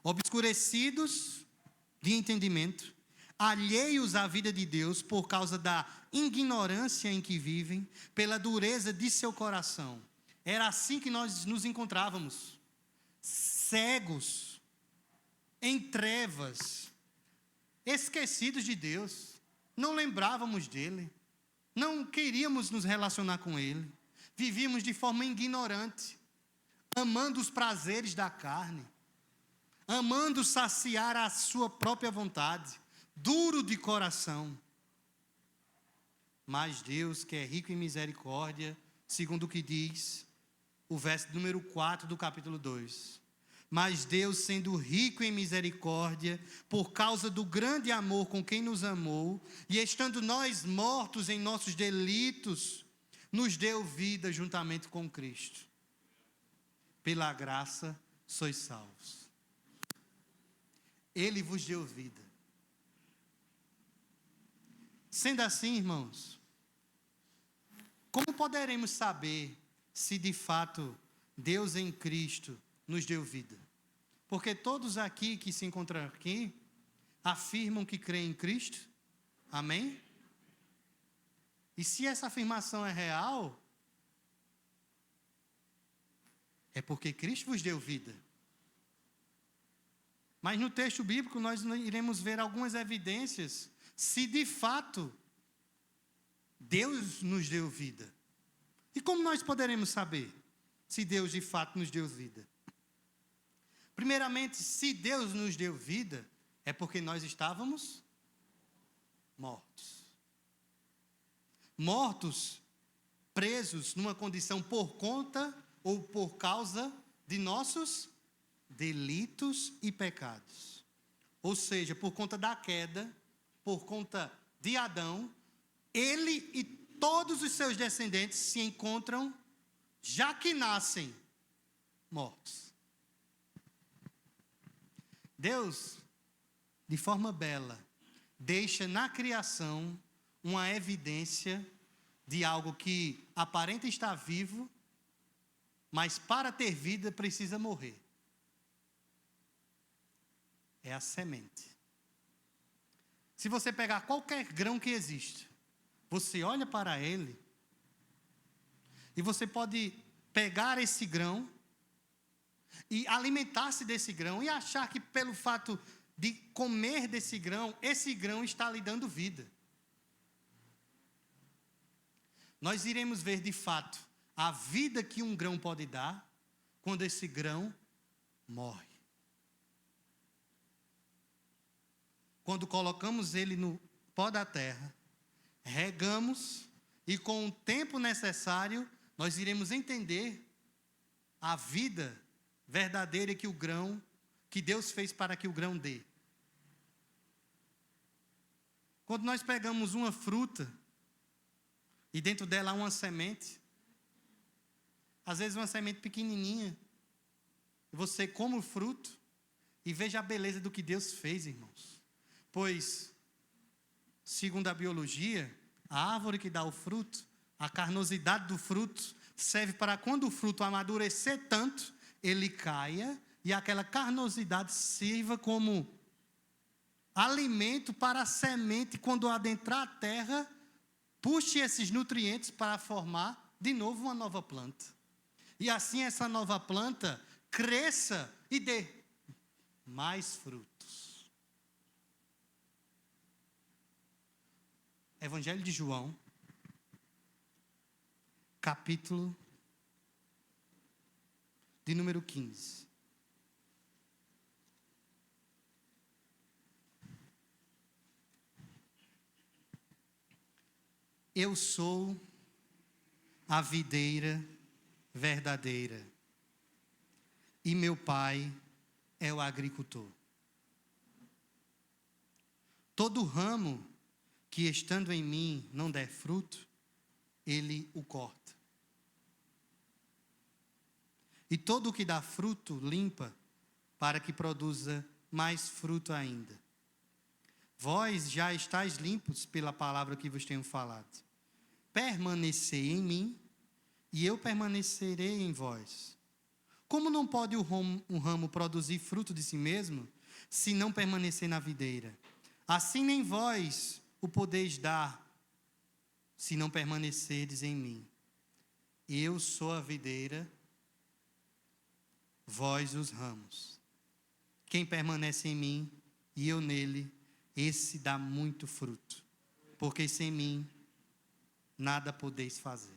obscurecidos de entendimento, alheios à vida de Deus por causa da ignorância em que vivem, pela dureza de seu coração. Era assim que nós nos encontrávamos, cegos, em trevas, esquecidos de Deus, não lembrávamos dele, não queríamos nos relacionar com ele, vivíamos de forma ignorante, amando os prazeres da carne, amando saciar a sua própria vontade, duro de coração. Mas Deus, que é rico em misericórdia, segundo o que diz o verso número 4 do capítulo 2. Mas Deus, sendo rico em misericórdia, por causa do grande amor com quem nos amou, e estando nós mortos em nossos delitos, nos deu vida juntamente com Cristo. Pela graça sois salvos. Ele vos deu vida. Sendo assim, irmãos, como poderemos saber se de fato Deus em Cristo nos deu vida? Porque todos aqui que se encontram aqui afirmam que creem em Cristo. Amém? E se essa afirmação é real, é porque Cristo vos deu vida. Mas no texto bíblico nós iremos ver algumas evidências se de fato Deus nos deu vida. E como nós poderemos saber se Deus de fato nos deu vida? Primeiramente, se Deus nos deu vida, é porque nós estávamos mortos. Mortos, presos numa condição por conta ou por causa de nossos delitos e pecados. Ou seja, por conta da queda, por conta de Adão, ele e todos os seus descendentes se encontram, já que nascem, mortos. Deus, de forma bela, deixa na criação uma evidência de algo que aparenta estar vivo, mas para ter vida precisa morrer. É a semente. Se você pegar qualquer grão que existe, você olha para ele, e você pode pegar esse grão, e alimentar-se desse grão, e achar que pelo fato de comer desse grão, esse grão está lhe dando vida. Nós iremos ver de fato a vida que um grão pode dar quando esse grão morre. Quando colocamos ele no pó da terra, regamos e com o tempo necessário nós iremos entender a vida verdadeira que o grão, que Deus fez para que o grão dê. Quando nós pegamos uma fruta e dentro dela há uma semente, às vezes uma semente pequenininha, você come o fruto e veja a beleza do que Deus fez, irmãos. Pois, segundo a biologia, a árvore que dá o fruto, a carnosidade do fruto, serve para quando o fruto amadurecer tanto, ele caia e aquela carnosidade sirva como alimento para a semente, quando adentrar a terra, puxe esses nutrientes para formar de novo uma nova planta. E assim essa nova planta cresça e dê mais frutos. Evangelho de João, capítulo de número 15. Eu sou a videira verdadeira e meu pai é o agricultor. Todo ramo que estando em mim não der fruto, ele o corta. E todo o que dá fruto limpa, para que produza mais fruto ainda. Vós já estáis limpos pela palavra que vos tenho falado. Permanecei em mim, e eu permanecerei em vós. Como não pode um ramo produzir fruto de si mesmo, se não permanecer na videira? Assim nem vós o podeis dar, se não permanecerdes em mim. Eu sou a videira, vós os ramos. Quem permanece em mim e eu nele, esse dá muito fruto, porque sem mim nada podeis fazer.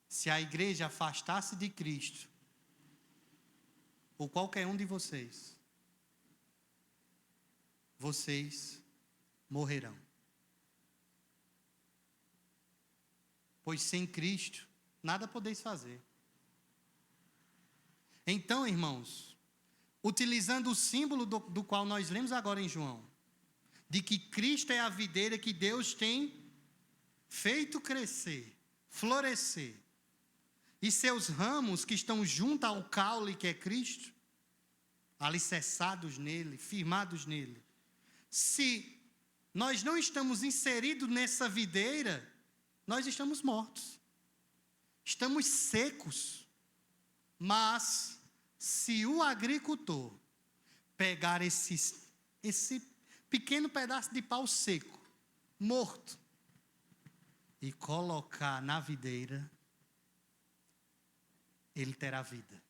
Se a igreja afastasse de Cristo, ou qualquer um de vocês, vocês morrerão. Pois sem Cristo, nada podeis fazer. Então, irmãos, utilizando o símbolo do qual nós lemos agora em João, de que Cristo é a videira que Deus tem feito crescer, florescer, e seus ramos que estão junto ao caule que é Cristo, alicerçados nele, firmados nele. Se nós não estamos inseridos nessa videira, nós estamos mortos. Estamos secos. Mas, se o agricultor pegar esse pequeno pedaço de pau seco, morto, e colocar na videira, ele terá vida.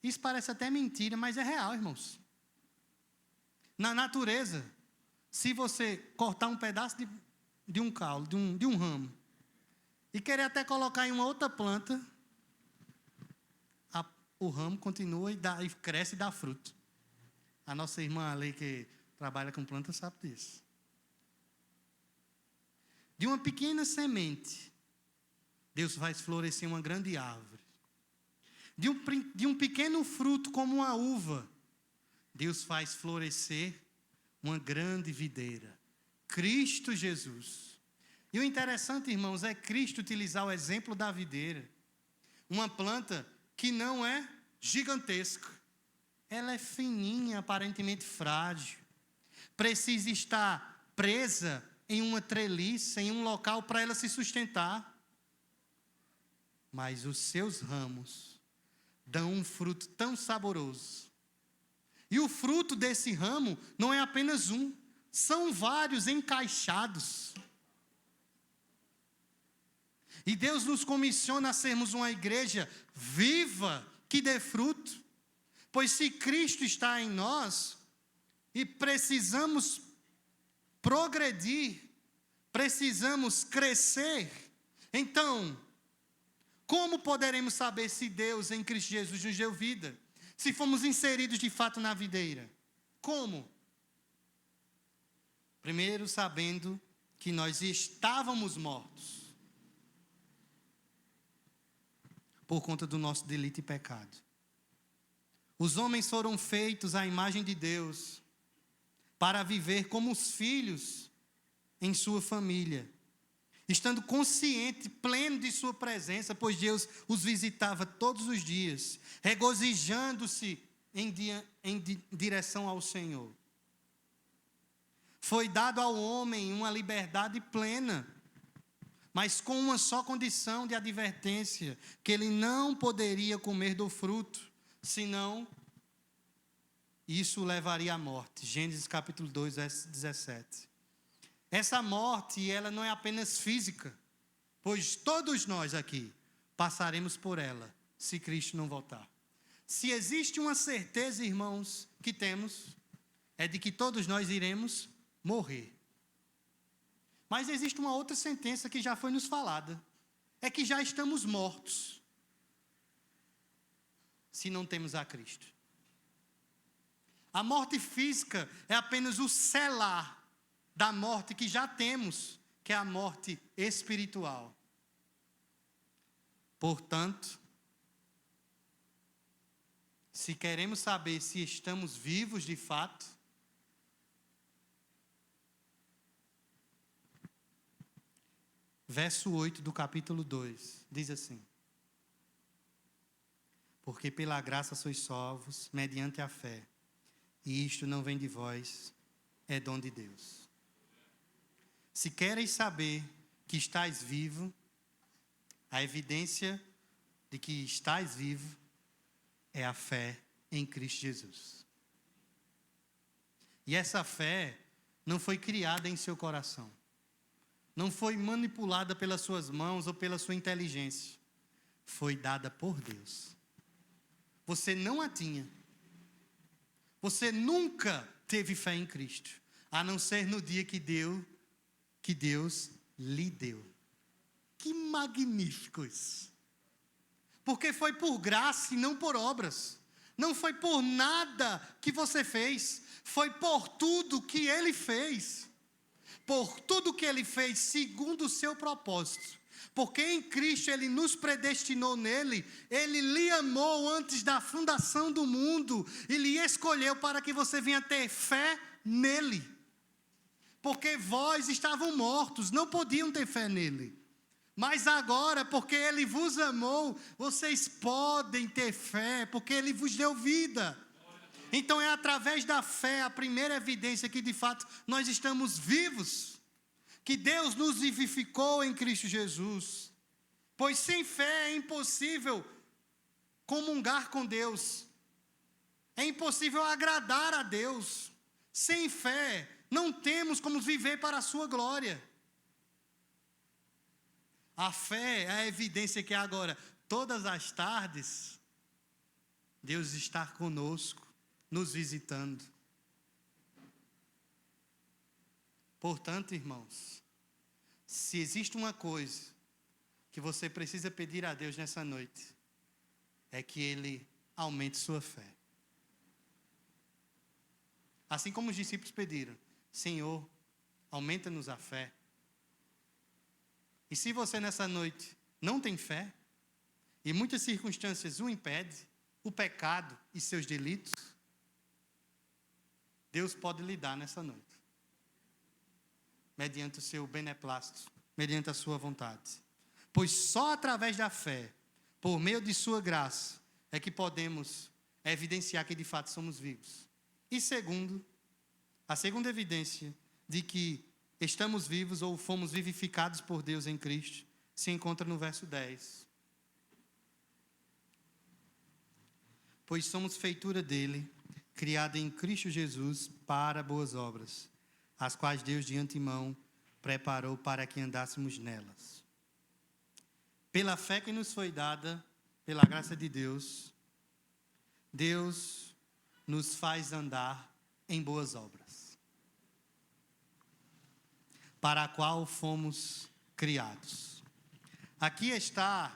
Isso parece até mentira, mas é real, irmãos. Na natureza, se você cortar um pedaço de um caule, de um ramo, e querer até colocar em uma outra planta, o ramo continua e cresce e dá fruto. A nossa irmã ali que trabalha com plantas sabe disso. De uma pequena semente, Deus faz florescer uma grande árvore. De um pequeno fruto como uma uva, Deus faz florescer uma grande videira. Cristo Jesus. E o interessante, irmãos, é Cristo utilizar o exemplo da videira. Uma planta que não é gigantesca. Ela é fininha, aparentemente frágil. Precisa estar presa em uma treliça, em um local para ela se sustentar. Mas os seus ramos dão um fruto tão saboroso. E o fruto desse ramo não é apenas um, são vários encaixados. E Deus nos comissiona a sermos uma igreja viva, que dê fruto. Pois se Cristo está em nós, e precisamos progredir, precisamos crescer. Então, como poderemos saber se Deus em Cristo Jesus nos deu vida? Se fomos inseridos de fato na videira? Como? Primeiro, sabendo que nós estávamos mortos por conta do nosso delito e pecado. Os homens foram feitos à imagem de Deus para viver como os filhos em sua família, estando consciente, pleno de sua presença, pois Deus os visitava todos os dias, regozijando-se em direção ao Senhor. Foi dado ao homem uma liberdade plena, mas com uma só condição de advertência, que ele não poderia comer do fruto, senão isso o levaria à morte. Gênesis capítulo 2, verso 17. Essa morte, ela não é apenas física, pois todos nós aqui passaremos por ela, se Cristo não voltar. Se existe uma certeza, irmãos, que temos, é de que todos nós iremos morrer. Mas existe uma outra sentença que já foi nos falada, é que já estamos mortos, se não temos a Cristo. A morte física é apenas o selar da morte que já temos, que é a morte espiritual. Portanto, se queremos saber se estamos vivos de fato, verso 8 do capítulo 2, diz assim: porque pela graça sois salvos, mediante a fé, e isto não vem de vós, é dom de Deus. Se quereis saber que estáis vivo, a evidência de que estáis vivo é a fé em Cristo Jesus. E essa fé não foi criada em seu coração, não foi manipulada pelas suas mãos ou pela sua inteligência, foi dada por Deus. Você não a tinha. Você nunca teve fé em Cristo, a não ser no dia que Deus lhe deu. Que magnífico isso! Porque foi por graça e não por obras. Não foi por nada que você fez, foi por tudo que Ele fez. Por tudo que Ele fez segundo o seu propósito. Porque em Cristo Ele nos predestinou nele, Ele lhe amou antes da fundação do mundo e lhe escolheu para que você venha ter fé nele. Porque vós estavam mortos, não podiam ter fé nele. Mas agora, porque Ele vos amou, vocês podem ter fé, porque Ele vos deu vida. Então é através da fé, a primeira evidência que de fato nós estamos vivos, que Deus nos vivificou em Cristo Jesus. Pois sem fé é impossível comungar com Deus. É impossível agradar a Deus. Sem fé, não temos como viver para a sua glória. A fé é a evidência que agora, todas as tardes, Deus está conosco, nos visitando. Portanto, irmãos, se existe uma coisa que você precisa pedir a Deus nessa noite, é que Ele aumente sua fé. Assim como os discípulos pediram: Senhor, aumenta-nos a fé. E se você nessa noite não tem fé, e muitas circunstâncias o impedem, o pecado e seus delitos, Deus pode lhe dar nessa noite, mediante o seu beneplácito, mediante a sua vontade. Pois só através da fé, por meio de sua graça, é que podemos evidenciar que de fato somos vivos. E segundo, a segunda evidência de que estamos vivos ou fomos vivificados por Deus em Cristo, se encontra no verso 10. Pois somos feitura dele, criada em Cristo Jesus para boas obras, as quais Deus de antemão preparou para que andássemos nelas. Pela fé que nos foi dada, pela graça de Deus, Deus nos faz andar em boas obras, para a qual fomos criados. Aqui está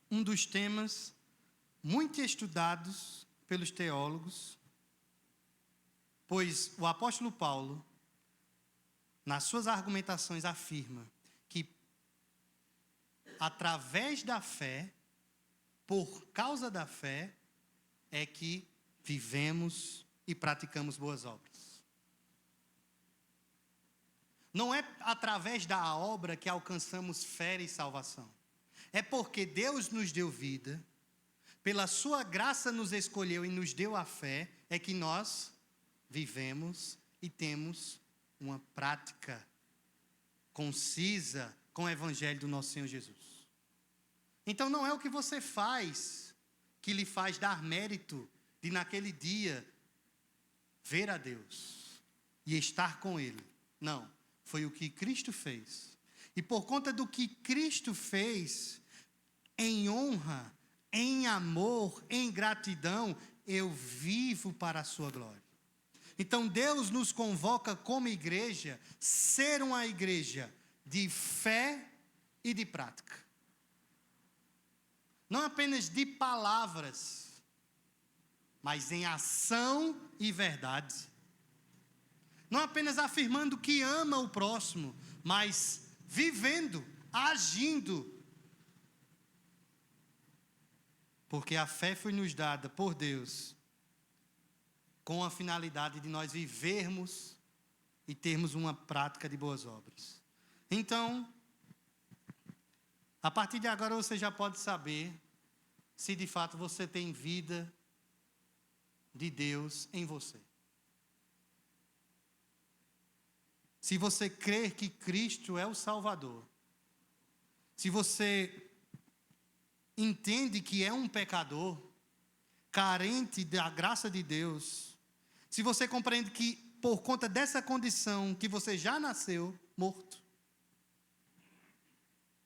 um dos temas muito estudados pelos teólogos, pois o apóstolo Paulo, nas suas argumentações, afirma que através da fé, por causa da fé, é que vivemos e praticamos boas obras. Não é através da obra que alcançamos fé e salvação. É porque Deus nos deu vida, pela sua graça nos escolheu e nos deu a fé, é que nós vivemos e temos uma prática concisa com o evangelho do nosso Senhor Jesus. Então não é o que você faz que lhe faz dar mérito de naquele dia ver a Deus e estar com Ele. Não, foi o que Cristo fez. E por conta do que Cristo fez, em honra, em amor, em gratidão, eu vivo para a sua glória. Então Deus nos convoca como igreja, ser uma igreja de fé e de prática. Não apenas de palavras, mas em ação e verdade. Não apenas afirmando que ama o próximo, mas vivendo, agindo. Porque a fé foi nos dada por Deus com a finalidade de nós vivermos e termos uma prática de boas obras. Então, a partir de agora você já pode saber se de fato você tem vida de Deus em você. Se você crer que Cristo é o Salvador, se você entende que é um pecador, carente da graça de Deus, se você compreende que por conta dessa condição que você já nasceu morto,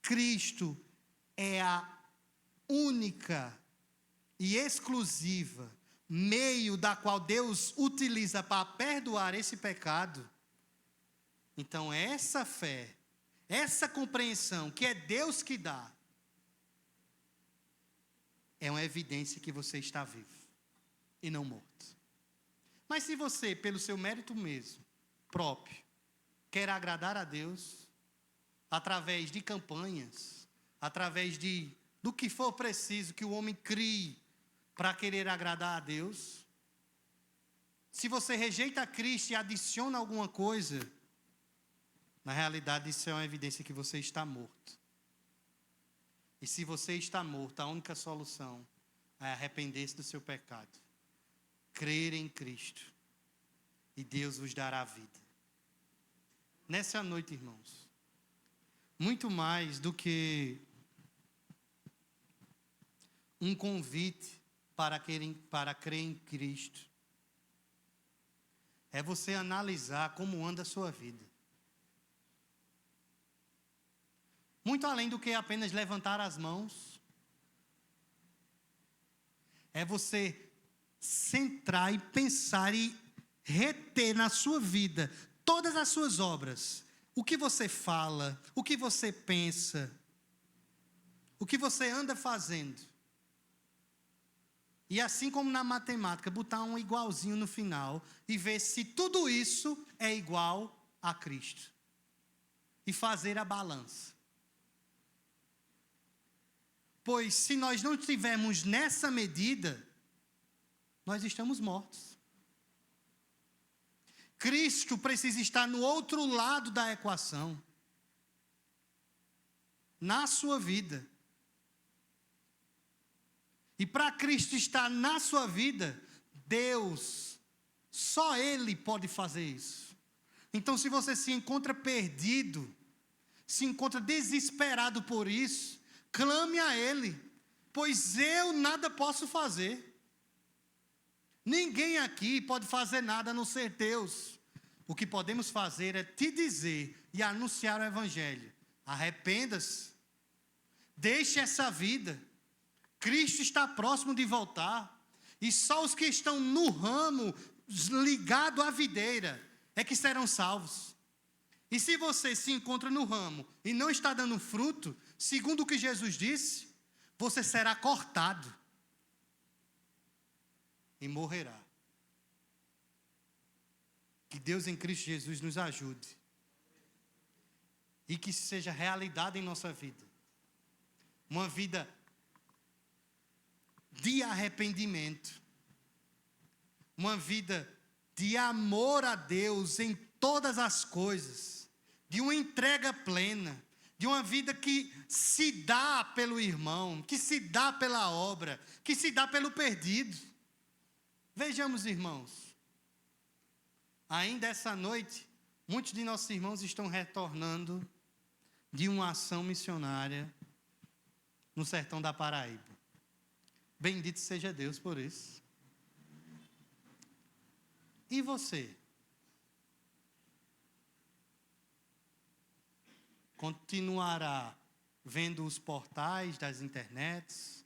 Cristo é a única e exclusiva meio da qual Deus utiliza para perdoar esse pecado, então essa fé, essa compreensão que é Deus que dá, é uma evidência que você está vivo e não morto. Mas se você, pelo seu mérito mesmo, próprio, quer agradar a Deus, através de campanhas, através do que for preciso que o homem crie para querer agradar a Deus, se você rejeita Cristo e adiciona alguma coisa, na realidade isso é uma evidência que você está morto. E se você está morto, a única solução é arrepender-se do seu pecado, crer em Cristo, e Deus vos dará vida. Nessa noite, irmãos, muito mais do que um convite para crer em Cristo, é você analisar como anda a sua vida. Muito além do que apenas levantar as mãos, é você centrar e pensar e reter na sua vida todas as suas obras. O que você fala, o que você pensa, o que você anda fazendo. E assim como na matemática, botar um igualzinho no final e ver se tudo isso é igual a Cristo. E fazer a balança. Pois se nós não estivermos nessa medida, nós estamos mortos. Cristo precisa estar no outro lado da equação. Na sua vida. E para Cristo estar na sua vida, Deus, só Ele pode fazer isso. Então se você se encontra perdido, se encontra desesperado por isso, clame a Ele, pois eu nada posso fazer. Ninguém aqui pode fazer nada a não ser Deus. O que podemos fazer é te dizer e anunciar o Evangelho. Arrependa-se. Deixe essa vida. Cristo está próximo de voltar. E só os que estão no ramo, ligado à videira, é que serão salvos. E se você se encontra no ramo e não está dando fruto, segundo o que Jesus disse, você será cortado e morrerá. Que Deus em Cristo Jesus nos ajude. E que isso seja realidade em nossa vida. Uma vida de arrependimento. Uma vida de amor a Deus em todas as coisas. De uma entrega plena. De uma vida que se dá pelo irmão, que se dá pela obra, que se dá pelo perdido. Vejamos, irmãos. Ainda essa noite, muitos de nossos irmãos estão retornando de uma ação missionária no sertão da Paraíba. Bendito seja Deus por isso. E você? Continuará vendo os portais das internets,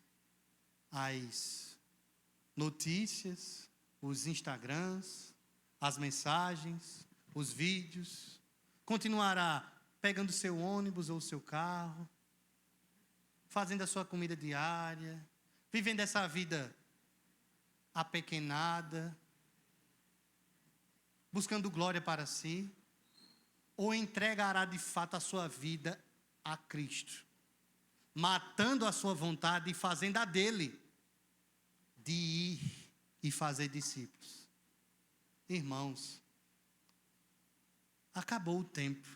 as notícias, os Instagrams, as mensagens, os vídeos? Continuará pegando seu ônibus ou seu carro, fazendo a sua comida diária, vivendo essa vida apequenada, buscando glória para si? Ou entregará de fato a sua vida a Cristo, matando a sua vontade e fazendo a dele, de ir e fazer discípulos? Irmãos, acabou o tempo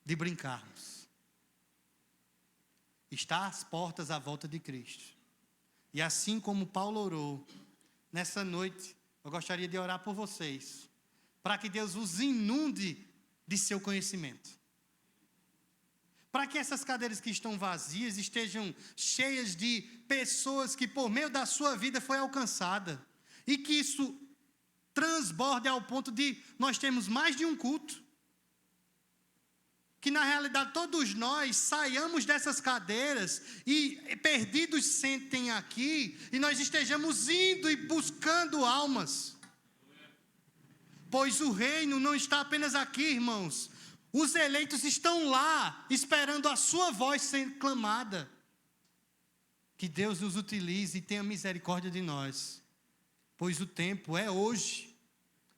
de brincarmos. Está às portas a volta de Cristo. E assim como Paulo orou, nessa noite, eu gostaria de orar por vocês, para que Deus os inunde de seu conhecimento. Para que essas cadeiras que estão vazias estejam cheias de pessoas que por meio da sua vida foi alcançada. E que isso transborde ao ponto de nós termos mais de um culto. Que na realidade todos nós saiamos dessas cadeiras e perdidos sentem aqui e nós estejamos indo e buscando almas. Pois o reino não está apenas aqui, irmãos. Os eleitos estão lá, esperando a sua voz ser clamada. Que Deus nos utilize e tenha misericórdia de nós. Pois o tempo é hoje.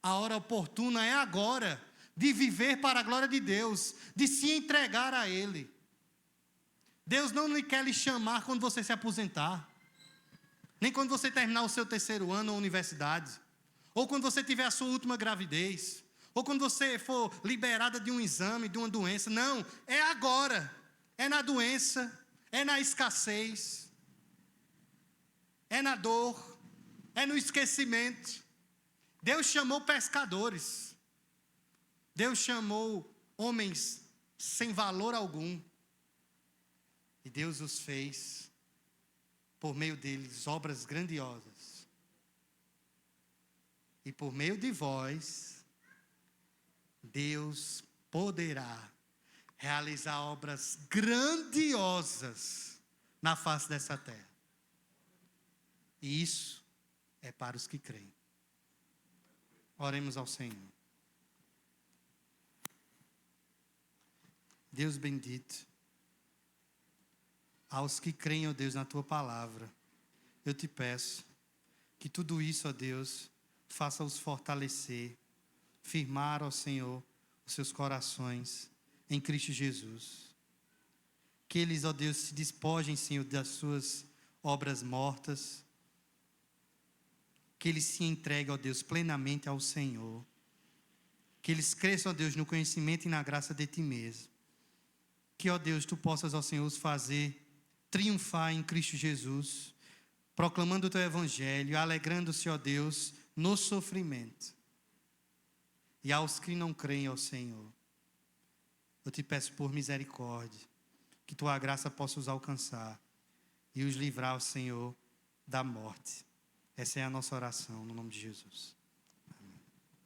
A hora oportuna é agora. De viver para a glória de Deus. De se entregar a Ele. Deus não quer lhe chamar quando você se aposentar. Nem quando você terminar o seu 3º ano ou universidade. Ou quando você tiver a sua última gravidez. Ou quando você for liberada de um exame, de uma doença. Não, é agora. É na doença, é na escassez, é na dor, é no esquecimento. Deus chamou pescadores. Deus chamou homens sem valor algum. E Deus os fez, por meio deles, obras grandiosas. E por meio de vós, Deus poderá realizar obras grandiosas na face dessa terra. E isso é para os que creem. Oremos ao Senhor. Deus bendito, aos que creem, ó Deus, na Tua palavra, eu te peço que tudo isso, ó Deus, faça-os fortalecer, firmar, ó Senhor, os seus corações em Cristo Jesus. Que eles, ó Deus, se despojem, Senhor, das suas obras mortas. Que eles se entreguem, ó Deus, plenamente ao Senhor. Que eles cresçam, ó Deus, no conhecimento e na graça de Ti mesmo. Que, ó Deus, Tu possas, ó Senhor, os fazer triunfar em Cristo Jesus, proclamando o Teu Evangelho, alegrando-se, ó Deus, no sofrimento. E aos que não creem, ó Senhor, eu te peço por misericórdia, que Tua graça possa os alcançar e os livrar, ó Senhor, da morte. Essa é a nossa oração, no nome de Jesus.